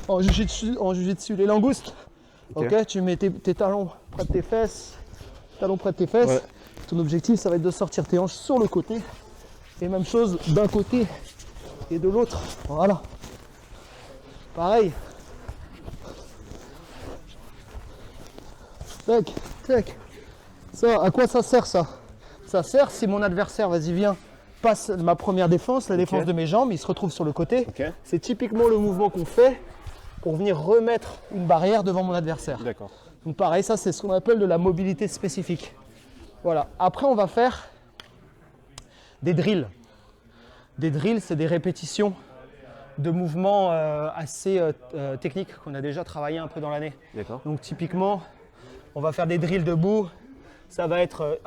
en jiu-jitsu les langoustes. Ok, tu mets tes talons près de tes fesses, Ouais. Ton objectif, ça va être de sortir tes hanches sur le côté. Et même chose d'un côté et de l'autre. Voilà. Pareil. Tac, tac. Ça, à quoi ça sert ça? Ça sert si mon adversaire, vas-y viens, passe ma première défense, la défense de mes jambes, il se retrouve sur le côté. Ok. C'est typiquement le mouvement qu'on fait pour venir remettre une barrière devant mon adversaire. D'accord. Donc pareil, ça c'est ce qu'on appelle de la mobilité spécifique. Voilà. Après, on va faire des drills. Des drills, c'est des répétitions de mouvements assez techniques qu'on a déjà travaillé un peu dans l'année. D'accord. Donc typiquement, on va faire des drills debout. Ça va être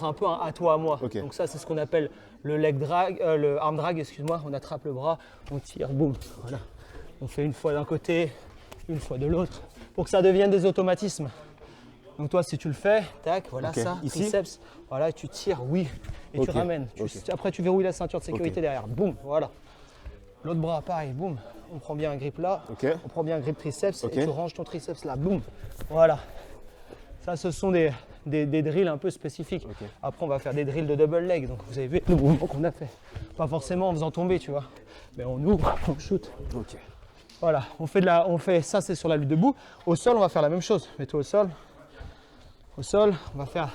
un peu un à toi à moi. Ok. Donc ça, c'est ce qu'on appelle le leg drag, le arm drag, excuse-moi. On attrape le bras, on tire, boum. Voilà. On fait une fois d'un côté, une fois de l'autre, pour que ça devienne des automatismes. Donc toi, si tu le fais, tac, voilà Ok. ça, Ici triceps, voilà, tu tires, oui, et Ok. tu ramènes. Ok. Après, tu verrouilles la ceinture de sécurité Ok. derrière, boum, voilà. L'autre bras, pareil, boum. On prend bien un grip là, Ok. on prend bien un grip triceps Ok. et tu ranges ton triceps là, boum. Voilà. Ça, ce sont des drills un peu spécifiques. Ok. Après, on va faire des drills de double leg. Donc, vous avez vu le mouvement qu'on a fait. Pas forcément en faisant tomber, tu vois. Mais on ouvre, on shoot. Ok. Voilà, on fait ça, c'est sur la lutte debout. Au sol, on va faire la même chose. Mets-toi au sol. Au sol, on va faire.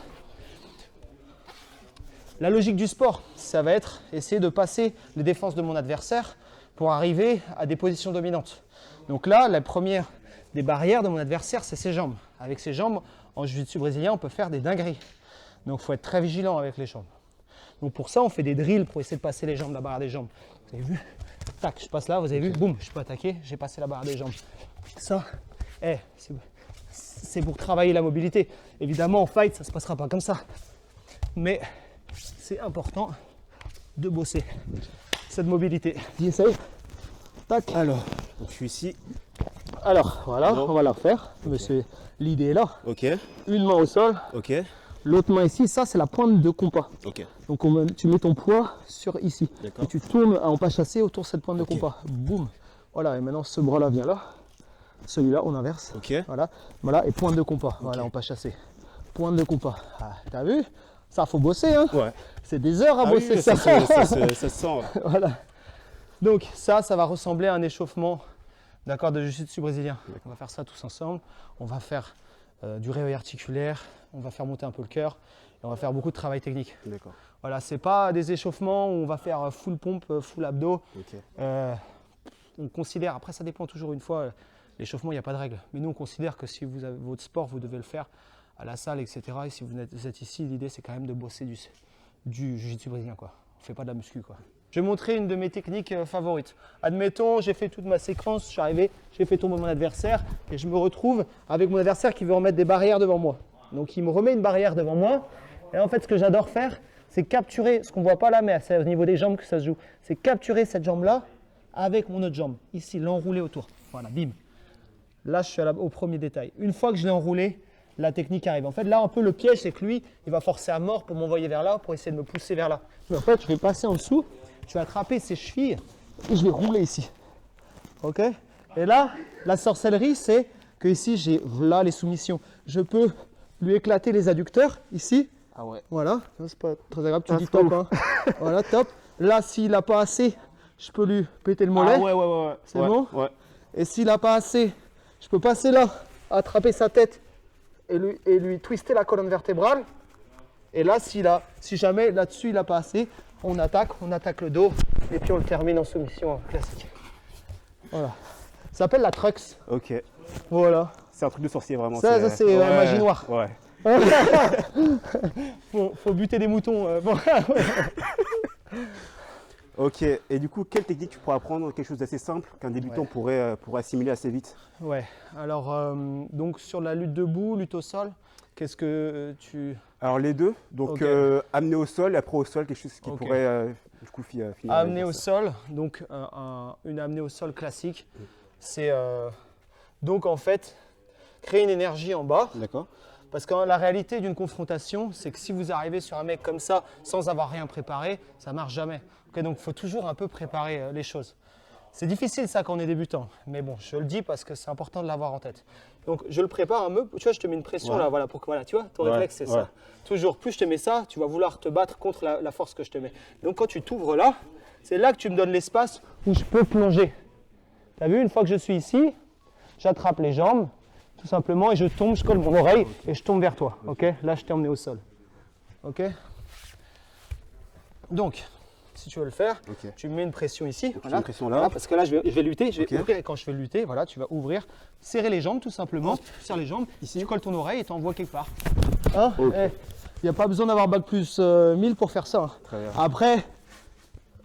La logique du sport, ça va être essayer de passer les défenses de mon adversaire pour arriver à des positions dominantes. Donc là, la première des barrières de mon adversaire, c'est ses jambes. Avec ses jambes, en jiu-jitsu brésilien, on peut faire des dingueries. Donc il faut être très vigilant avec les jambes. Donc pour ça, on fait des drills pour essayer de passer les jambes, la barrière des jambes. Vous avez vu? Tac, je passe là, vous avez vu? Boum, je peux attaquer, j'ai passé la barrière des jambes. Ça, c'est pour travailler la mobilité. Évidemment, en fight, ça ne se passera pas comme ça. Mais c'est important de bosser cette mobilité. Essaye. Tac. Alors, donc je suis ici. Alors, voilà, Non. on va la refaire. Monsieur, l'idée est là. Ok. Une main au sol, Ok. l'autre main ici. Ça, c'est la pointe de compas. Ok. Donc, tu mets ton poids sur ici. D'accord. Et tu tournes en pas chassé autour de cette pointe Ok. de compas. Boum. Voilà, et maintenant, ce bras-là vient là. Celui-là, on inverse. Ok. Voilà, voilà, et pointe de compas. Voilà, on pas chasser. Pointe de compas. Ah, t'as vu? Ça, faut bosser, hein. Ouais. C'est des heures à Ah oui, bosser oui, ça. ça se sent. Ouais. Voilà. Donc ça va ressembler à un échauffement, d'accord, de jiu-jitsu brésilien. On va faire ça tous ensemble. On va faire du réveil articulaire. On va faire monter un peu le cœur. Et on va faire beaucoup de travail technique. D'accord. Voilà, c'est pas des échauffements où on va faire full pompe, full abdos. Ok. On considère, après ça dépend toujours une fois, l'échauffement il n'y a pas de règle. Mais nous on considère que si vous avez votre sport, vous devez le faire à la salle, etc. Et si vous êtes ici, l'idée c'est quand même de bosser du jiu-jitsu brésilien, quoi. On fait pas de la muscu, quoi. Je vais montrer une de mes techniques favorites. Admettons, j'ai fait toute ma séquence, je suis arrivé, j'ai fait tomber mon adversaire et je me retrouve avec mon adversaire qui veut remettre des barrières devant moi. Donc il me remet une barrière devant moi. Et en fait, ce que j'adore faire, c'est capturer, ce qu'on ne voit pas là, mais c'est au niveau des jambes que ça se joue, c'est capturer cette jambe-là avec mon autre jambe. Ici, l'enrouler autour. Voilà, bim. Là, je suis au premier détail. Une fois que je l'ai enroulé, la technique arrive. En fait, là, un peu le piège, c'est que lui, il va forcer à mort pour m'envoyer vers là, pour essayer de me pousser vers là. Mais en fait, je vais passer en dessous, je vais attraper ses chevilles et je vais rouler ici. OK? Et là, la sorcellerie, c'est que ici, j'ai là les soumissions. Je peux lui éclater les adducteurs ici. Ah ouais. Voilà, c'est pas très agréable, tu dis top. Hein. Voilà, top. Là, s'il n'a pas assez, je peux lui péter le mollet. Ah ouais. C'est Ouais, bon? Ouais. Et s'il n'a pas assez, je peux passer là, attraper sa tête et lui twister la colonne vertébrale. Et là, si jamais là-dessus il n'a pas assez, on attaque le dos et puis on le termine en soumission classique. Voilà. Ça s'appelle la Trux. Ok. Voilà. C'est un truc de sorcier vraiment. Ça, c'est magie noire. Ouais. Faut buter des moutons. Bon. Ok. Et du coup, quelle technique tu pourrais apprendre? Quelque chose d'assez simple qu'un débutant pourrait assimiler assez vite. Ouais. Alors, donc sur la lutte debout, lutte au sol, qu'est-ce que tu... Alors les deux. Donc Ok. amener au sol et après au sol, quelque chose qui Ok. pourrait du coup finir. Amener au avec ça. sol, donc une amenée au sol classique, c'est donc en fait créer une énergie en bas. D'accord. Parce que la réalité d'une confrontation, c'est que si vous arrivez sur un mec comme ça sans avoir rien préparé, ça marche jamais. Ok, donc il faut toujours un peu préparer les choses. C'est difficile ça quand on est débutant, mais bon, je le dis parce que c'est important de l'avoir en tête. Donc je le prépare un peu, tu vois, je te mets une pression là, voilà, pour que, voilà, tu vois, ton réflexe c'est ça. Toujours, plus je te mets ça, tu vas vouloir te battre contre la force que je te mets. Donc quand tu t'ouvres là, c'est là que tu me donnes l'espace où je peux plonger. Tu as vu, une fois que je suis ici, j'attrape les jambes, tout simplement, et je tombe, je colle mon oreille et je tombe vers toi. Ok, là, je t'ai emmené au sol. Ok. Donc, si tu veux le faire, tu me mets une pression ici. Donc, Voilà. une pression là. Voilà, parce que là, je vais lutter, je vais Ok. ouvrir. Et quand je vais lutter, voilà, tu vas ouvrir, serrer les jambes tout simplement. Tu serres les jambes, ici, tu colles ton oreille et tu envoies quelque part. Hein? Il n'y a pas besoin d'avoir bac plus 1000 pour faire ça. Hein. Très bien. Après,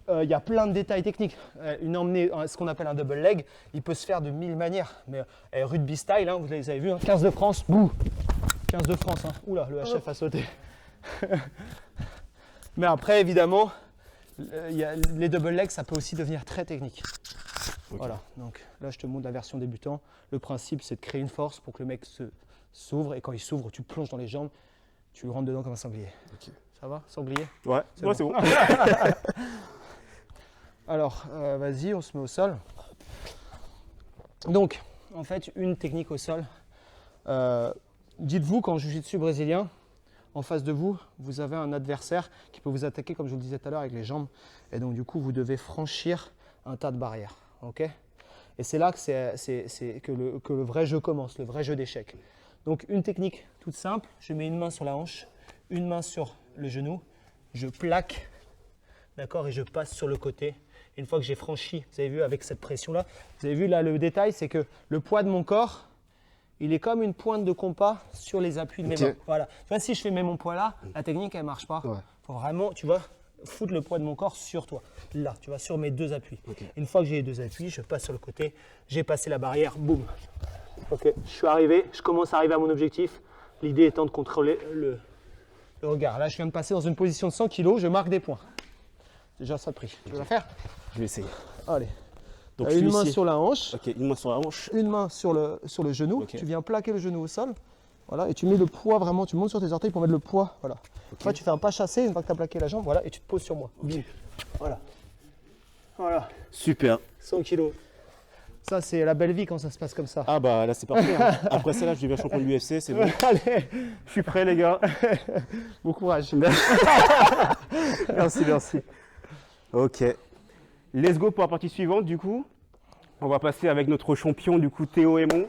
il y a plein de détails techniques. Une emmenée, ce qu'on appelle un double leg, il peut se faire de 1000 manières. Mais rugby style, hein, vous les avez vus, hein, 15 de France, bouh 15 de France, hein. Oula, le HF a sauté. Mais après, évidemment, les double legs, ça peut aussi devenir très technique. Voilà, donc là, je te montre la version débutant. Le principe, c'est de créer une force pour que le mec s'ouvre. Et quand il s'ouvre, tu plonges dans les jambes, tu rentres dedans comme un sanglier. Ça va, sanglier? Ouais, C'est c'est bon. Alors, vas-y, on se met au sol. Donc, en fait, une technique au sol. Dites-vous qu'en jiu-jitsu brésilien, en face de vous, vous avez un adversaire qui peut vous attaquer, comme je vous le disais tout à l'heure, avec les jambes. Et donc, du coup, vous devez franchir un tas de barrières. Ok? Et c'est là que le vrai jeu commence, le vrai jeu d'échecs. Donc, une technique toute simple. Je mets une main sur la hanche, une main sur le genou. Je plaque, d'accord, et je passe sur le côté. Une fois que j'ai franchi, vous avez vu avec cette pression-là, vous avez vu là le détail, c'est que le poids de mon corps, il est comme une pointe de compas sur les appuis de mes mains. Voilà. Tu vois, si je mets mon poids là, la technique, elle ne marche pas. Il faut vraiment, tu vois, foutre le poids de mon corps sur toi. Là, tu vois, sur mes deux appuis. Une fois que j'ai les deux appuis, je passe sur le côté, j'ai passé la barrière, boum. Ok, je suis arrivé, je commence à arriver à mon objectif. L'idée étant de contrôler le regard. Là, je viens de passer dans une position de 100 kg, je marque des points. Déjà ça de prix. Tu veux la faire? Je vais essayer. Allez. Donc, Une main sur la hanche, Ok, une main sur la hanche. une main sur le genou. Ok. Tu viens plaquer le genou au sol. Voilà, et tu mets le poids vraiment, tu montes sur tes orteils pour mettre le poids. Voilà. Après, tu fais un pas chassé une fois que tu as plaqué la jambe, voilà, et tu te poses sur moi. Bim. Voilà. Voilà. Super. 100 kg. Ça, c'est la belle vie quand ça se passe comme ça. Ah bah là c'est parfait. Hein. Après ça, là je deviens champion de l'UFC, c'est bon. Allez, Je suis prêt les gars. bon courage. Merci, merci. Ok. Let's go pour la partie suivante du coup. On va passer avec notre champion du coup Théo Aymon.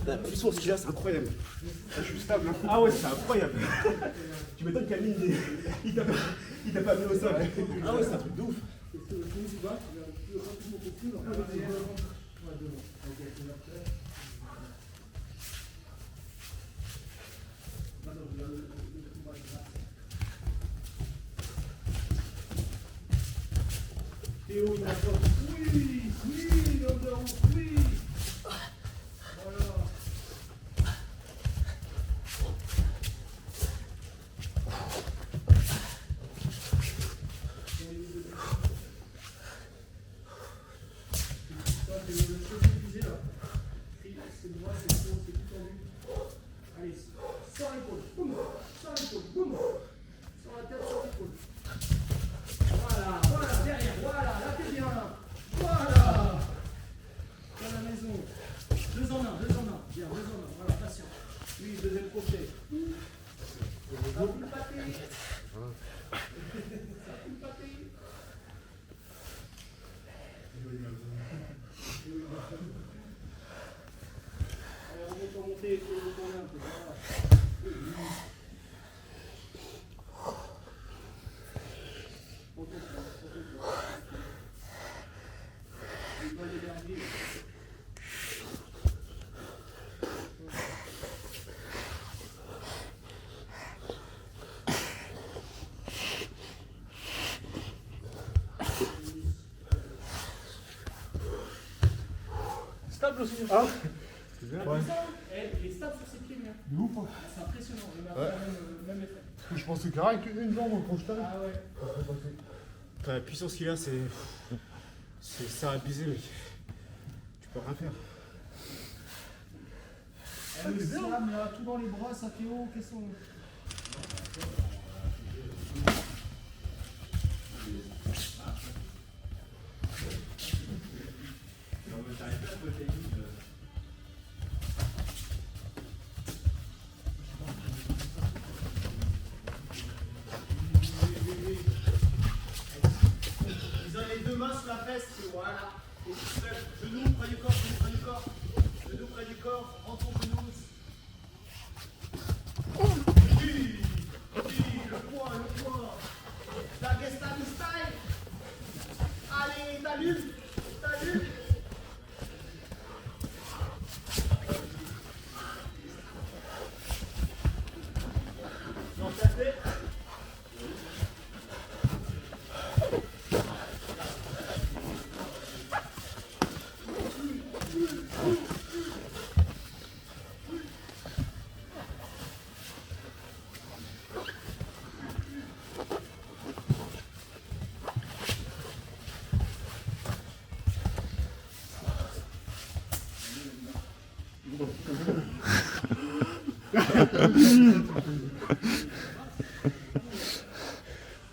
La puissance qu'il a, c'est incroyable. Je suis stable. Hein. Ah ouais, c'est incroyable. Tu m'étonnes Camille, il t'a pas mis au sol. Ah ouais, c'est un truc de ouf. Théo, il a oui, oui. Stable aussi. Ah. C'est bien. Ouais. Il est stable sur ses pieds, lui. De ouf. Hein. C'est impressionnant. Il a le même effet. Je pensais carrément qu'une jambe quand je t'arrive. Ah ouais. La puissance qu'il a, c'est abusé, mec. Tu peux rien faire. Le slam, là, tout dans les bras, ça fait haut, qu'est-ce qu'on... Ils ont les deux mains sur la fesse, voilà. Et genou près du corps, genou près du corps. Genou près du corps, rentre ton genou. Oui, le poids. Dagestani style. Allez, t'allumes. Dans ta tête.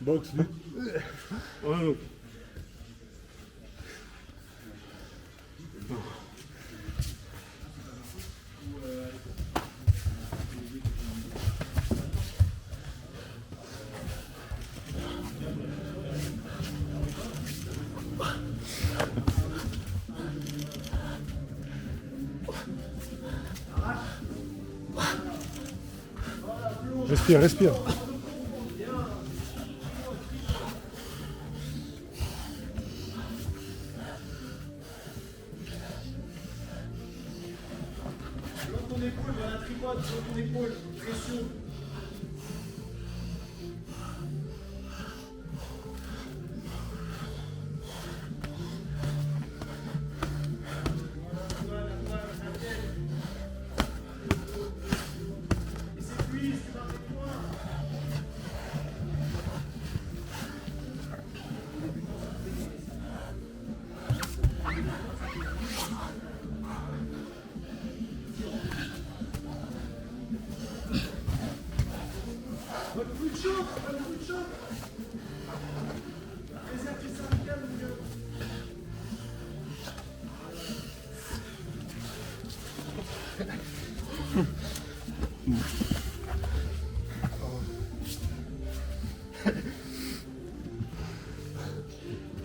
Boxe, lui. Ouais, non. Respire, respire.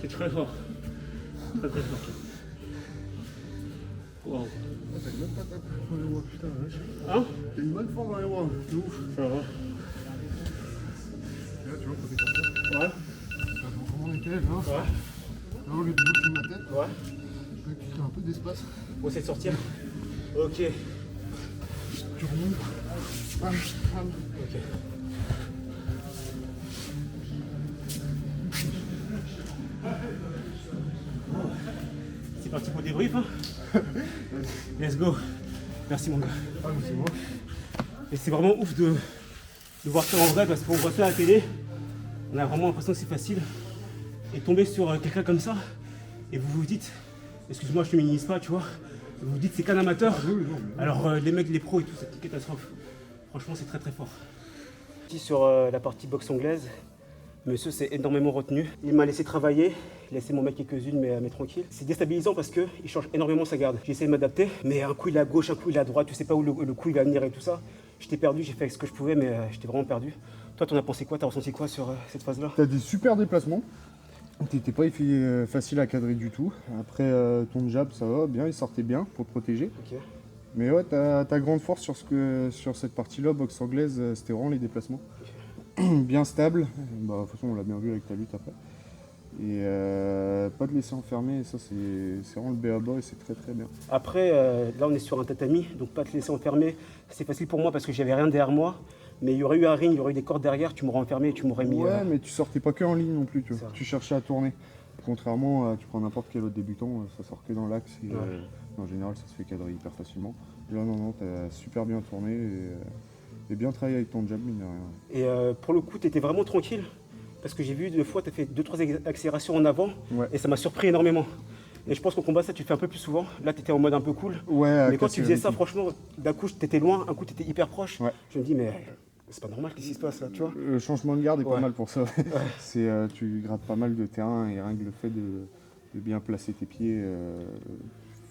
C'est très fort. Très très fort. Wow. T'as une bonne patate dans les voies, putain, la vache. Hein? T'as une bonne forme dans les voies, de ouf. Ça va. Et là, tu vois, quand t'es comme ça, Ouais. t'as comment on était, là. Ouais. Là, au lieu de bloquer ma tête, Ouais. là, tu fais un peu d'espace. Pour essayer de sortir. Ok. Tu remontes. Bam, bam. Ok. C'est parti pour le débrief, hein. Let's go. Merci mon gars. Ah, mais c'est moi. Et c'est vraiment ouf de voir ça en vrai parce qu'on voit ça à la télé. On a vraiment l'impression que c'est facile. Et tomber sur quelqu'un comme ça, et vous vous dites, excuse-moi, je te minimise pas, tu vois. Vous vous dites, c'est qu'un amateur. Alors les mecs, les pros et tout, c'est une catastrophe. Franchement, c'est très très fort. Sur la partie boxe anglaise, monsieur s'est énormément retenu. Il m'a laissé travailler, laissé mon mec quelques-unes, mais tranquille. C'est déstabilisant parce qu'il change énormément sa garde. J'ai essayé de m'adapter, mais un coup il est à gauche, un coup il est à droite, tu sais pas où le coup il va venir et tout ça. J'étais perdu, j'ai fait ce que je pouvais, mais j'étais vraiment perdu. Toi, t'en as pensé quoi? T'as ressenti quoi sur cette phase-là? T'as des super déplacements. T'étais pas facile à cadrer du tout. Après ton jab, ça va bien, il sortait bien pour te protéger. Ok. Mais ouais, ta grande force sur cette partie-là, boxe anglaise, c'était vraiment les déplacements. Bien stable. Bah, de toute façon, on l'a bien vu avec ta lutte après. Et pas te laisser enfermer, ça c'est vraiment le b.a-ba et c'est très très bien. Après, là on est sur un tatami, donc pas te laisser enfermer. C'est facile pour moi parce que j'avais rien derrière moi. Mais il y aurait eu un ring, il y aurait eu des cordes derrière, tu m'aurais enfermé et tu m'aurais mis. Ouais, mais tu sortais pas que en ligne non plus, tu vois. Ça. Tu cherchais à tourner. Contrairement à tu prends n'importe quel autre débutant, ça sort que dans l'axe et Ouais. en général ça se fait cadrer hyper facilement. Là non, t'as super bien tourné et bien travaillé avec ton jab, mine de rien. Et pour le coup, tu étais vraiment tranquille. Parce que j'ai vu deux fois, tu as fait 2-3 accélérations en avant. Ouais. Et ça m'a surpris énormément. Et je pense qu'au combat, ça, tu le fais un peu plus souvent. Là, tu étais en mode un peu cool. Ouais, Mais quand tu faisais ça, franchement. franchement, d'un coup, tu étais loin, un coup, tu étais hyper proche. Ouais. Je me dis, mais c'est pas normal, qu'est-ce qui se passe là, tu vois? Le changement de garde est pas Ouais. mal pour ça. C'est, tu grattes pas mal de terrain et rien que le fait de bien placer tes pieds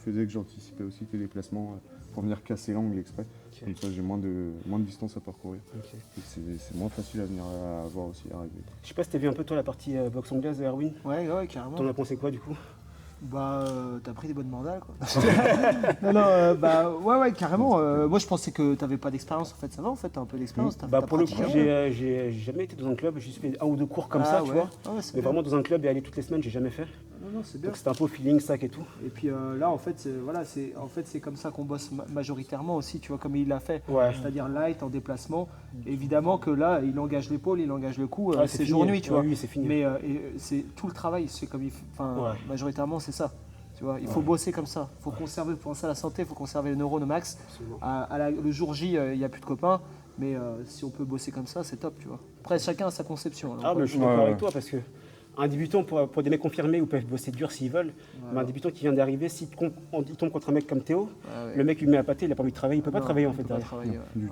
faisait que j'anticipais aussi tes déplacements pour venir casser l'angle exprès. Ok. Comme ça j'ai moins de distance à parcourir. Ok. Et c'est moins facile à venir à voir aussi à arriver. Je sais pas si t'as vu un peu toi la partie boxe anglaise, Erwin. Ouais, carrément. T'en as pensé quoi du coup? Bah, t'as pris des bonnes mandales, quoi. non, bah, ouais, carrément. Moi, je pensais que t'avais pas d'expérience, en fait. Ça va, en fait, t'as un peu d'expérience. Bah t'as pour le coup, pratiqué. j'ai jamais été dans un club, j'ai juste fait un ou deux cours comme Ah, ça, ouais. tu vois. Ah ouais, c'est Mais bien. vraiment dans un club et aller toutes les semaines, j'ai jamais fait. Non, c'est bien. Donc c'était un peu au feeling, sac et tout. Et puis là, en fait, c'est comme ça qu'on bosse majoritairement aussi, tu vois, comme il l'a fait. Ouais. C'est-à-dire light, en déplacement. Évidemment que là, il engage l'épaule, il engage le cou, Ouais, c'est fini. jour-nuit, tu Ouais, vois. oui, c'est fini. Mais c'est tout le travail, c'est comme Ouais. majoritairement, c'est ça. Tu vois, il faut bosser comme ça. Il faut conserver, pour ça, la santé, il faut conserver le neurone au max. Absolument. Le jour J, il n'y a plus de copains. Mais si on peut bosser comme ça, c'est top, tu vois. Après, chacun a sa conception. Alors, Ah, mais je suis Ouais, d'accord ouais. avec toi parce que Un débutant, pour des mecs confirmés, ils peuvent bosser dur s'ils veulent. Mais un débutant qui vient d'arriver, s'il tombe contre un mec comme Théo, le mec lui met à pâté, il n'a pas envie de travailler, il peut pas travailler en fait. derrière.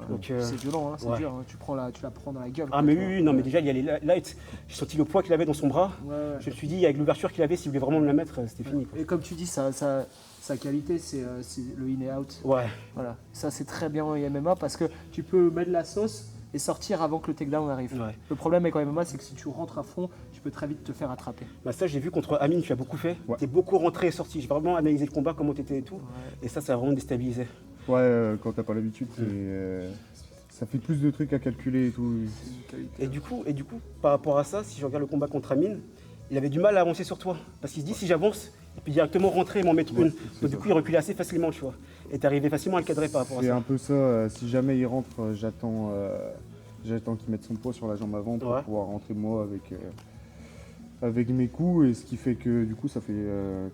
Donc, C'est violent, hein, c'est dur. Hein. Tu la prends dans la gueule. ah quoi, mais tu vois. oui, non mais déjà il y a les lights. J'ai senti le poids qu'il avait dans son bras. Ouais. Je me suis dit avec l'ouverture qu'il avait, s'il voulait vraiment me la mettre, c'était fini. Quoi. Et comme tu dis, sa qualité, c'est le in et out. Ouais. Voilà. Ça, c'est très bien en MMA parce que tu peux mettre la sauce et sortir avant que le takedown arrive. Ouais. Le problème avec en MMA, c'est que si tu rentres à fond, tu peux très vite te faire attraper. Bah ça j'ai vu contre Amine, tu as beaucoup fait. Ouais. T'es beaucoup rentré et sorti. J'ai vraiment analysé le combat, comment t'étais et tout. Et ça a vraiment déstabilisé. Ouais, quand t'as pas l'habitude, ça fait plus de trucs à calculer et tout. Et du coup, par rapport à ça, si je regarde le combat contre Amine, il avait du mal à avancer sur toi. Parce qu'il se dit si j'avance, il peut directement rentrer et m'en mettre une. Donc du coup il reculait assez facilement, tu vois. Et t'es arrivé facilement à le cadrer par rapport à C'est ça. un peu ça, si jamais il rentre, j'attends qu'il mette son poids sur la jambe avant pour pouvoir rentrer moi avec mes coups, et ce qui fait que du coup ça fait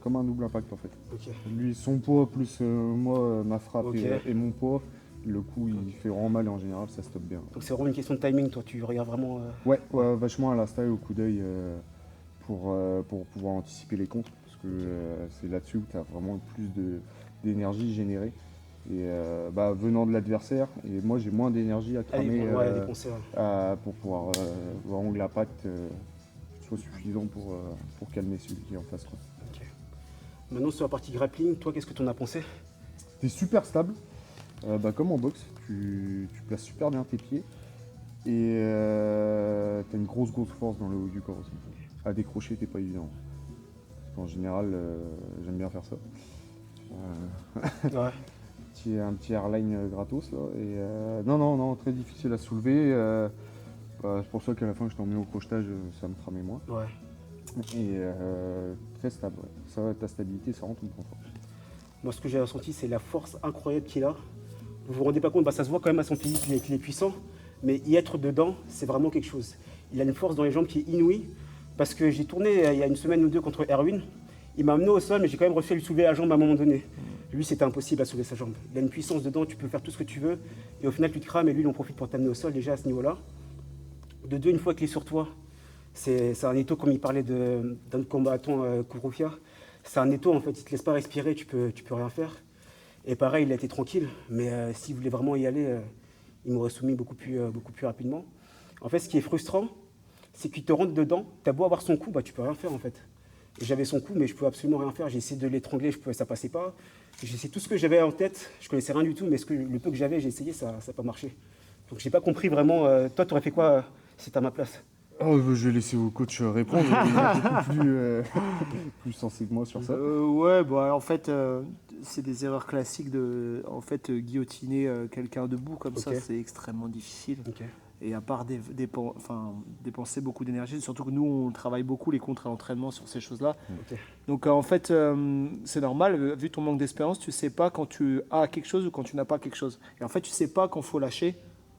comme un double impact en fait. Ok. Lui, son poids plus moi, ma frappe Ok. et mon poids, le coup il fait vraiment mal et en général ça stoppe bien. Donc c'est vraiment une question de timing, toi, tu regardes vraiment. Ouais, vachement à l'insta et au coup d'œil pour pouvoir anticiper les contres, parce que c'est là-dessus où tu as vraiment le plus d'énergie générée. Et venant de l'adversaire, et moi j'ai moins d'énergie à cramer dépenser, pour pouvoir vraiment que l'impact soit suffisant pour calmer celui qui est en face. Quoi. Ok. Maintenant sur la partie grappling, toi qu'est-ce que tu en as pensé? T'es super stable, comme en boxe, tu places super bien tes pieds et t'as une grosse force dans le haut du corps aussi. À décrocher, t'es pas évident. En général, j'aime bien faire ça. Ouais. Un petit airline gratos là, et non, très difficile à soulever. C'est pour ça qu'à la fin, je t'en mets au crochetage, ça me cramait moins. Ouais. Et très stable. Ouais. Ça, ta stabilité, ça rentre tout le temps. Moi, ce que j'ai ressenti, c'est la force incroyable qu'il a. Vous vous rendez pas compte, ça se voit quand même à son physique qu'il est puissant, mais y être dedans, c'est vraiment quelque chose. Il a une force dans les jambes qui est inouïe, parce que j'ai tourné il y a une semaine ou deux contre Erwin. Il m'a amené au sol, mais j'ai quand même réussi à lui soulever la jambe à un moment donné. Lui, c'était impossible à soulever sa jambe. Il a une puissance dedans, tu peux faire tout ce que tu veux, et au final, tu te crames, et lui, il en profite pour t'amener au sol déjà à ce niveau-là. De deux, une fois qu'il est sur toi, c'est un étau, comme il parlait d'un combattant Kouroufia. C'est un étau, en fait, il te laisse pas respirer, tu peux rien faire. Et pareil, il a été tranquille, mais s'il voulait vraiment y aller, il m'aurait soumis beaucoup plus rapidement. En fait, ce qui est frustrant, c'est qu'il te rentre dedans, tu as beau avoir son coup, tu peux rien faire en fait. Et j'avais son coup, mais je pouvais absolument rien faire. J'ai essayé de l'étrangler, ça passait pas. J'ai essayé tout ce que j'avais en tête, je connaissais rien du tout, mais le peu que j'avais, j'ai essayé, ça n'a pas marché. Donc j'ai pas compris vraiment. Toi, tu aurais fait quoi si t'es à ma place? Oh, je vais laisser au coach répondre, il est beaucoup plus sensé que moi sur ça. En fait, c'est des erreurs classiques de guillotiner quelqu'un debout comme ça, c'est extrêmement difficile. Ok. Et à part dépenser beaucoup d'énergie, surtout que nous, on travaille beaucoup les contres à l'entraînement sur ces choses-là. Ok. Donc en fait, c'est normal, vu ton manque d'expérience, tu sais pas quand tu as quelque chose ou quand tu n'as pas quelque chose. Et en fait, tu sais pas quand faut lâcher,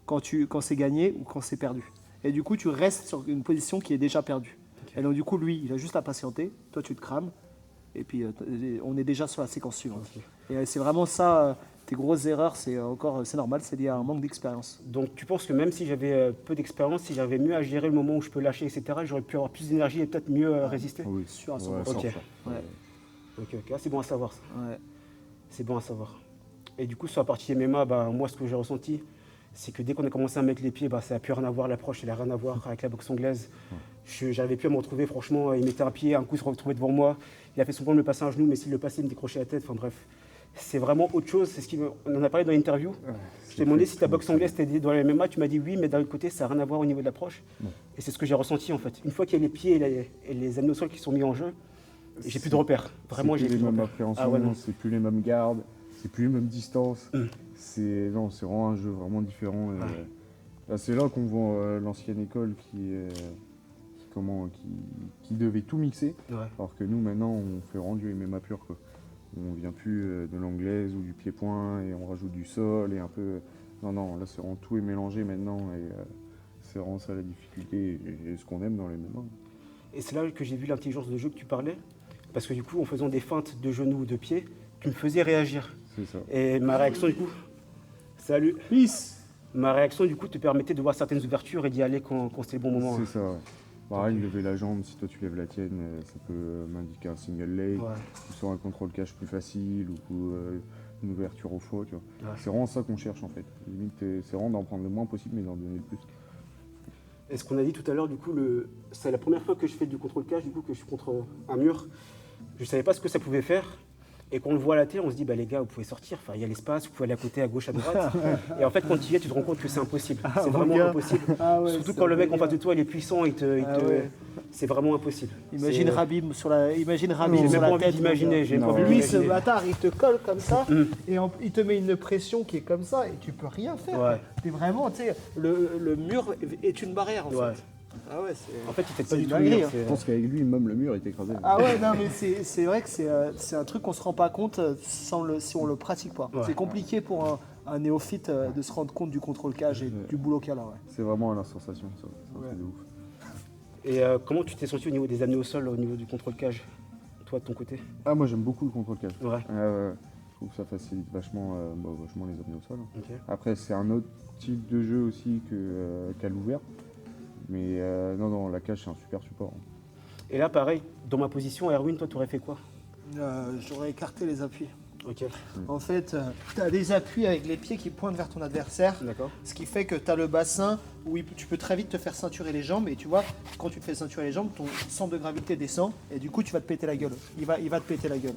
quand c'est gagné ou quand c'est perdu. Et du coup, tu restes sur une position qui est déjà perdue. Okay. Et donc du coup, lui, il a juste à patienter, toi tu te crames, et puis on est déjà sur la séquence suivante. Okay. Et c'est vraiment ça, tes grosses erreurs, c'est normal, c'est lié à un manque d'expérience. Donc tu penses que même si j'avais peu d'expérience, si j'arrivais mieux à gérer le moment où je peux lâcher, etc., j'aurais pu avoir plus d'énergie et peut-être mieux résister? Oui, sûr à 100%. Ok. Ah, c'est bon à savoir ça. Ouais. C'est bon à savoir. Et du coup, sur la partie MMA, moi, ce que j'ai ressenti, c'est que dès qu'on a commencé à mettre les pieds, ça n'a plus rien à voir, l'approche, elle n'a rien à voir avec la boxe anglaise. J'arrivais plus à me retrouver, franchement, il mettait un pied, un coup, il se retrouvait devant moi. Il a fait son plan de me passer un genou, mais s'il le passait, il me décrochait la tête. Enfin bref, c'est vraiment autre chose. On en a parlé dans l'interview. Je t'ai demandé si ta boxe anglaise t'aidait dans la MMA, tu m'as dit oui, mais d'un autre côté, ça n'a rien à voir au niveau de l'approche. Et c'est ce que j'ai ressenti en fait. Une fois qu'il y a les pieds et les amenés au sol qui sont mis en jeu, j'ai plus de repères. Vraiment, j'ai plus les mêmes appréhensions, c'est plus les mêmes gardes, c'est plus les mêmes distances. C'est vraiment un jeu vraiment différent. C'est là qu'on voit l'ancienne école qui devait tout mixer, alors que nous maintenant on fait vraiment du MMA pur quoi. On vient plus de l'anglaise ou du pied-point et on rajoute du sol et un peu. Non, là c'est vraiment tout est mélangé maintenant et c'est vraiment ça la difficulté et ce qu'on aime dans les MMA. Et c'est là que j'ai vu l'intelligence de jeu que tu parlais, parce que du coup en faisant des feintes de genoux ou de pieds, tu me faisais réagir. C'est ça. Et ma réaction du coup, salut. Peace. Ma réaction du coup te permettait de voir certaines ouvertures et d'y aller quand c'était le bon moment. C'est ça. Pareil, lever la jambe, si toi tu lèves la tienne, ça peut m'indiquer un single leg, Ouais. ou soit un contrôle cache plus facile, ou une ouverture au foie, tu vois. Ouais. C'est vraiment ça qu'on cherche en fait. Limite, c'est vraiment d'en prendre le moins possible, mais d'en donner le plus. Et ce qu'on a dit tout à l'heure, du coup, c'est la première fois que je fais du contrôle cache, du coup, que je suis contre un mur. Je savais pas ce que ça pouvait faire. Et quand on le voit à la télé, on se dit, bah les gars, vous pouvez sortir, enfin, il y a l'espace, vous pouvez aller à côté, à gauche, à droite. Et en fait, quand tu y es, tu te rends compte que c'est impossible. C'est mon vraiment gars. impossible. Ah ouais, Surtout c'est quand le un mec en délire. face de toi, il est puissant, ouais. c'est vraiment impossible. Imagine C'est- Rabib sur la, imagine J'ai Rabib même sur pas la envie tête. d'imaginer. J'ai même pas envie Lui, ce d'imaginer. bâtard, il te colle comme ça Mm. et il te met une pression qui est comme ça et tu peux rien faire. Ouais. T'es vraiment, tu sais, le mur est une barrière en Ouais. fait. Ah ouais, c'est. En fait, il fait C'est pas du une tout le dinguerie, mur, hein. c'est- Je pense qu'avec lui, même le mur est écrasé. Ah ouais, non, mais c'est vrai que c'est un truc qu'on se rend pas compte si on le pratique pas. Ouais. C'est compliqué pour un néophyte de se rendre compte du contrôle cage et du boulot qu'il y a là. Ouais. C'est vraiment la sensation, ça. C'est un Ouais. truc de ouf. Et comment tu t'es senti au niveau des amenés au sol, au niveau du contrôle cage, toi de ton côté? Ah, moi j'aime beaucoup le contrôle cache. Ouais. Ouais. Je trouve que ça facilite vachement, vachement les apnées au sol. Ok. Après, c'est un autre type de jeu aussi qu'à l'ouvert. Mais non, la cage, c'est un super support. Et là, pareil, dans ma position, Erwin, toi, tu aurais fait quoi? J'aurais écarté les appuis. Ok. En fait, tu as des appuis avec les pieds qui pointent vers ton adversaire. D'accord. Ce qui fait que tu as le bassin où tu peux très vite te faire ceinturer les jambes. Et tu vois, quand tu te fais ceinturer les jambes, ton centre de gravité descend. Et du coup, tu vas te péter la gueule. Il va te péter la gueule.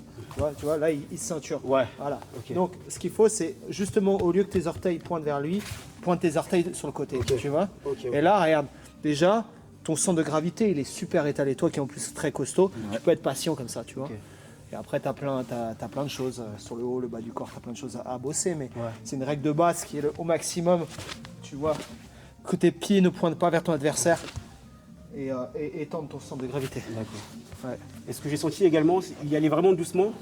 Tu vois là, il se ceinture. Ouais. Voilà. Ok. Donc, ce qu'il faut, c'est justement, au lieu que tes orteils pointent vers lui, pointe tes orteils sur le côté. Ok. Tu vois. Ok. Et là, regarde, déjà, ton centre de gravité, il est super étalé. Toi qui es en plus très costaud, tu peux être patient comme ça, tu vois. Ok. Et après, tu as plein de choses sur le haut, le bas du corps, tu as plein de choses à bosser. Mais Ouais. c'est une règle de base qui est au maximum, tu vois, que tes pieds ne pointent pas vers ton adversaire et étendre ton centre de gravité. D'accord. Ouais. Et ce que j'ai senti également, il y allait vraiment doucement,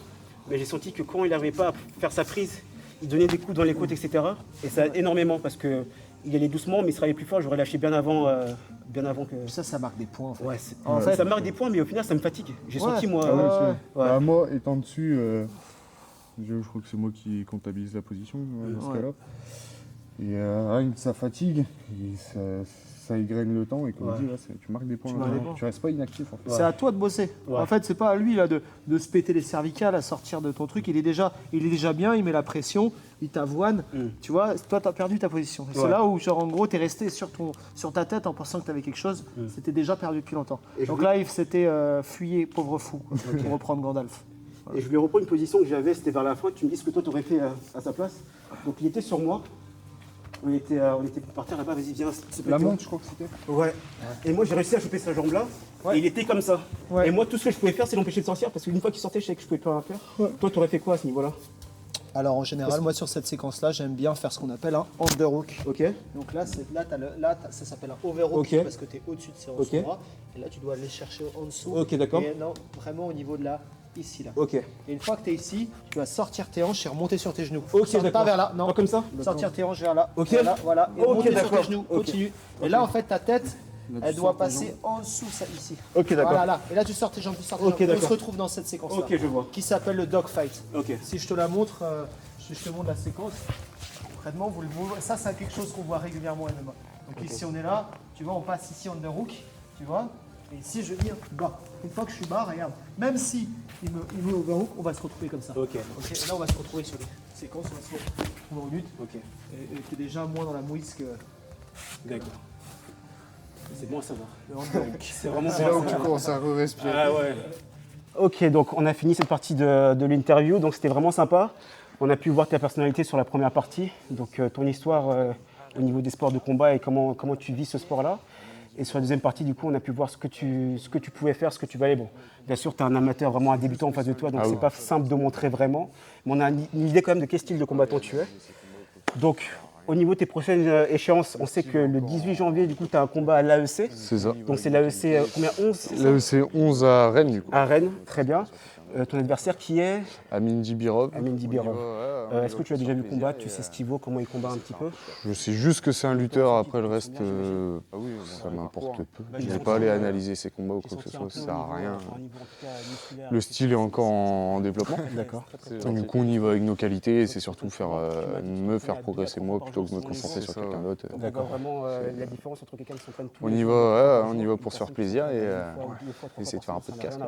mais j'ai senti que quand il n'arrivait pas à faire sa prise, il donnait des coups dans les côtes, etc. Et ça aide énormément parce que il allait doucement, mais il serait allé plus fort, j'aurais lâché bien avant que. Ça marque des points en fait. Ouais, En fait, ça marque des points, mais au final, ça me fatigue. J'ai senti, moi. Ah ouais, ouais. c'est- Bah, moi, étant dessus, je crois que c'est moi qui comptabilise la position dans ce Ouais. cas-là. Et rien que ça fatigue, et ça égrène le temps, et comme Ouais. je dis, tu marques des points. Tu marques des points. Tu restes pas inactif en fait. c'est à toi de bosser. Ouais. En fait, c'est pas à lui là de se péter les cervicales, à sortir de ton truc. Il est déjà bien, il met la pression, il t'avoine. Mm. Tu vois, toi, tu as perdu ta position. Et c'est Ouais. là où, genre, en gros, tu es resté sur ta tête en pensant que tu avais quelque chose. C'était déjà perdu depuis longtemps. Et je Donc voulais- là, il s'était fuyez, pauvre fou, quoi, pour reprendre Gandalf. Et je voulais reprendre une position que j'avais, c'était vers la fin. Tu me dis ce que toi, tu aurais fait à sa place. Donc, il était sur moi. On était par terre là-bas, vas-y, viens. s'il te plaît, La toi. montre, je crois que c'était. Ouais. Et moi, j'ai réussi à choper sa jambe là. Ouais. Et il était comme ça. Ouais. Et moi, tout ce que je pouvais faire, c'est l'empêcher de sortir parce qu'une fois qu'il sortait, je savais que je pouvais plus rien faire. Toi, tu aurais fait quoi à ce niveau-là? Alors, en général, moi, sur cette séquence-là, j'aime bien faire ce qu'on appelle un underhook. Ok. Donc là, ça s'appelle un overhook Ok. parce que tu es au-dessus de ses Ok. bras. Et là, tu dois aller chercher en dessous. Ok, d'accord. Et non, vraiment au niveau de là, ici, là. Ok. Et une fois que tu es ici, tu vas sortir tes hanches et remonter sur tes genoux. Ok, Sors d'accord. pas vers là, non. Pas comme ça? Sortir tes hanches vers là. Ok. Voilà. Et Ok, monter sur tes d'accord. genoux. Ok. Continue. Et là, en fait, ta tête, elle doit passer en dessous, ça, ici. Ok, d'accord. Voilà, là. Et là, tu sors tes jambes, tu sors tes Ok, jambes. Et on d'accord. se retrouve dans cette séquence-là. Ok, je vois. Qui s'appelle le dog fight. Ok. Si je te la montre, je te montre la séquence. Concrètement, ça, c'est quelque chose qu'on voit régulièrement en MMA. Donc ici, on est là. Tu vois, on passe ici en underhook. Tu vois. Et ici, je viens bas. Une fois que je suis bas, regarde. Même si il me overhook, on va se retrouver comme ça. Ok. Et là, on va se retrouver sur les séquences. On va se retrouver en lutte. Ok. Et tu es déjà moins dans la mouise que D'accord. C'est bon à savoir. le underhook. C'est vraiment C'est là où tu commences à re-respirer. Ah ouais. Ok, donc on a fini cette partie de l'interview, donc c'était vraiment sympa. On a pu voir ta personnalité sur la première partie, donc ton histoire au niveau des sports de combat et comment tu vis ce sport-là. Et sur la deuxième partie, du coup, on a pu voir ce que tu pouvais faire, ce que tu valais. Bon, bien sûr, tu es un amateur, vraiment un débutant en face de toi, donc c'est pas simple de montrer vraiment. Mais on a une idée quand même de quel style de combattant tu es. Donc, au niveau de tes prochaines échéances, on sait que le 18 janvier, du coup, tu as un combat à l'AEC. C'est ça. Donc c'est l'AEC combien 11 c'est ça Là, c'est 11 à Rennes, du coup. À Rennes, très bien. Ton adversaire qui est Amin Dibirov. Amin Dibirov. Est-ce que tu l'as déjà vu combattre? Tu sais ce qu'il vaut, comment il combat un petit peu? Je sais juste que c'est un lutteur, après le reste, ça m'importe peu. Je ne vais pas aller analyser ses combats ou quoi que ce soit, ça sert à rien. Le style est encore en développement. D'accord. Du coup, on y va avec nos qualités et c'est surtout me faire progresser moi plutôt que me concentrer sur quelqu'un d'autre. D'accord. Vraiment la différence entre quelqu'un qui s'entraîne tous On les y jours, va pour se faire plaisir et essayer de faire un peu de casse.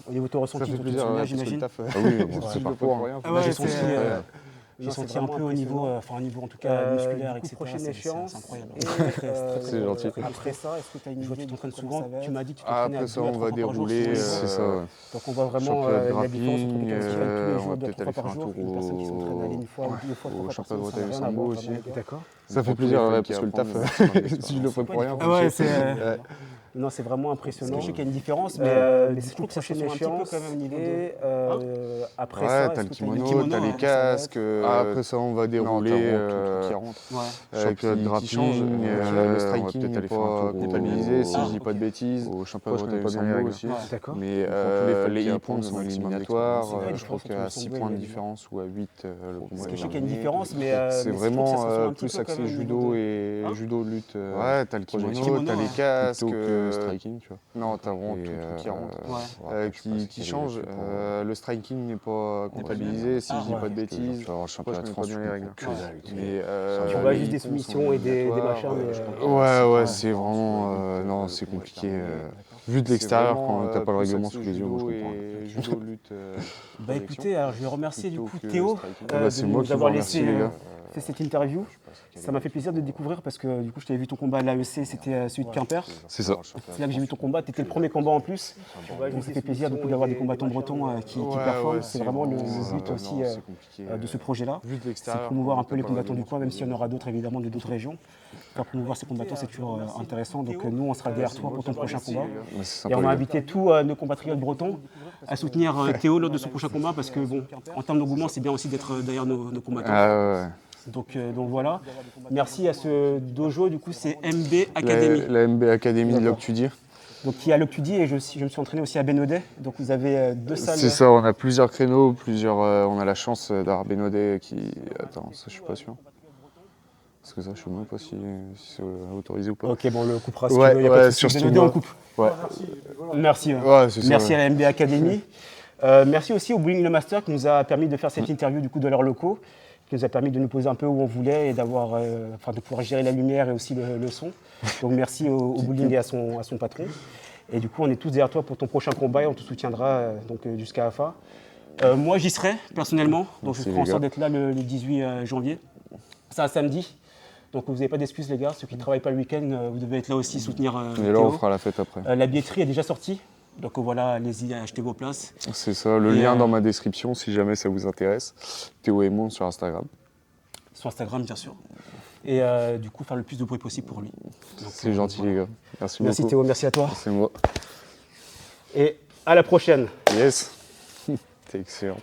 Au niveau de ton ressenti, Ça fait tu te plaisir, souviens, parce que le j'imagine? taf, ah oui, bon, c'est pas pour. J'ai senti un peu au niveau en tout cas musculaire, etc. Prochaine échéance. C'est incroyable. C'est gentil. Après ça, est-ce que tu as une Je vois que idée tu t'entraînes de souvent. comment ça va Tu être? m'as dit que tu t'entraînais Après ça, à 2 à on 3 va fois par jour. dérouler, c'est ça. Donc on voit vraiment Championnat de la différence entre grappling, quelqu'un qui s'entraîne tous les on jours, va 2 à 3 peut-être fois par aller jour, faire un une personne qui tour s'entraîne aller une fois ou 2 fois au par championnat de semaine, bataille ça n'a rien à sambo voir, aussi. vraiment, les gars. D'accord. Ça fait plaisir, parce que le taf, si je le fais pour rien. Ah ouais, c'est Non, c'est vraiment impressionnant. je sais qu'il y a une différence, mais Mais je trouve que ça se sent un petit peu quand même au niveau de... Et après Ouais, ça, t'as est-ce le que t'as une kimono, kimono, t'as les hein, casques. Après ça, on va dérouler. tout qui rentre. Ouais. Championnat de grappling, change, le striking on va peut-être n'est aller faire un pas tour comptabilisé, si Ah, je dis pas de bêtises. Au championnat de Moi, je connais bataille pas bien les sambo règles. aussi. D'accord. Mais les e-points sont éliminatoires. Je crois qu'à 6 points de différence ou à 8, le combat Parce que est je sais qu'il y a une terminé. différence, mais C'est mais je trouve que ça se sent vraiment un petit plus peu quand axé même au judo niveau de- et Hein judo lutte. Ouais, t'as le kimono, kimono, t'as les ouais. casques. plutôt que striking, tu vois. Non, t'as vraiment Et, tout qui rentre. Ouais. Qui change. Le striking n'est pas comptabilisé, si je dis ouais. pas de bêtises. Tu vas avoir le championnat de je France, connais tu pas bien les comprends règles. que dalle, tu Mais Tu vois les juste des e-points sont soumissions et des éliminatoires, machins, mais Ouais, c'est vraiment. Non, c'est compliqué. Vu de l'extérieur, quand t'as pas le règlement sous les yeux, moi je comprends. Judo, lutte. Bah écoutez, alors je vais remercier du coup Théo C'est de moi nous qui vous avoir remercie, laissé les gars. fait cette interview. Ça m'a fait plaisir de découvrir parce que du coup je t'avais vu ton combat à l'AEC, c'était celui de Quimper. C'est ça. C'est là que j'ai vu ton combat, tu étais le premier combat en plus. Donc ça fait plaisir du coup d'avoir des combattants bretons qui performent. C'est vraiment le but aussi de ce projet-là. Vu de C'est l'extérieur. promouvoir un peu les combattants du coin, même s'il y en aura d'autres évidemment de d'autres régions. Faire promouvoir ces combattants, c'est toujours intéressant. Donc nous, on sera derrière toi pour ton prochain combat. Et on a invité tous nos compatriotes bretons à soutenir Théo lors de son prochain combat parce que bon, en termes d'engouement, c'est bien aussi d'être derrière nos combattants. Ah ouais. Donc voilà. Merci à ce dojo, du coup c'est MB Academy. La MB Academy de Loctudi. Donc qui est à Loctudi et je me suis entraîné aussi à Bénodet. Donc vous avez 2 salles. C'est ça, on a plusieurs créneaux, on a la chance d'avoir Bénodet qui. Attends, ça je suis pas sûr. Parce que ça, je sais même pas si c'est autorisé ou pas. Ok, bon, on le coupera si Ouais, tu veux. Y a pas de ouais, souci. sur ce Bénodet, tournoi. on coupe. Ouais. Merci. Ouais, c'est ça, Merci ouais. à la MB Academy. Merci aussi au Bowling Le Master qui nous a permis de faire cette interview du coup de leurs locaux, qui nous a permis de nous poser un peu où on voulait et d'avoir, de pouvoir gérer la lumière et aussi le son. Donc merci au Bowling et à son patron. Et du coup, on est tous derrière toi pour ton prochain combat et on te soutiendra jusqu'à AFA. Moi, j'y serai personnellement, donc je ferai en sorte d'être là le 18 janvier. C'est un samedi. Donc vous n'avez pas d'excuses les gars, ceux qui ne travaillent pas le week-end, vous devez être là aussi, soutenir Et là, Théo. on fera la fête après. La billetterie est déjà sortie, donc voilà, allez-y, achetez vos places. C'est ça, le Et, lien dans ma description si jamais ça vous intéresse. Théo Aymon sur Instagram. Sur Instagram bien sûr. Et du coup faire le plus de bruit possible pour lui. C'est gentil les gars. Merci Merci beaucoup. Théo, merci à toi. C'est moi. Et à la prochaine. Yes. T'es excellent.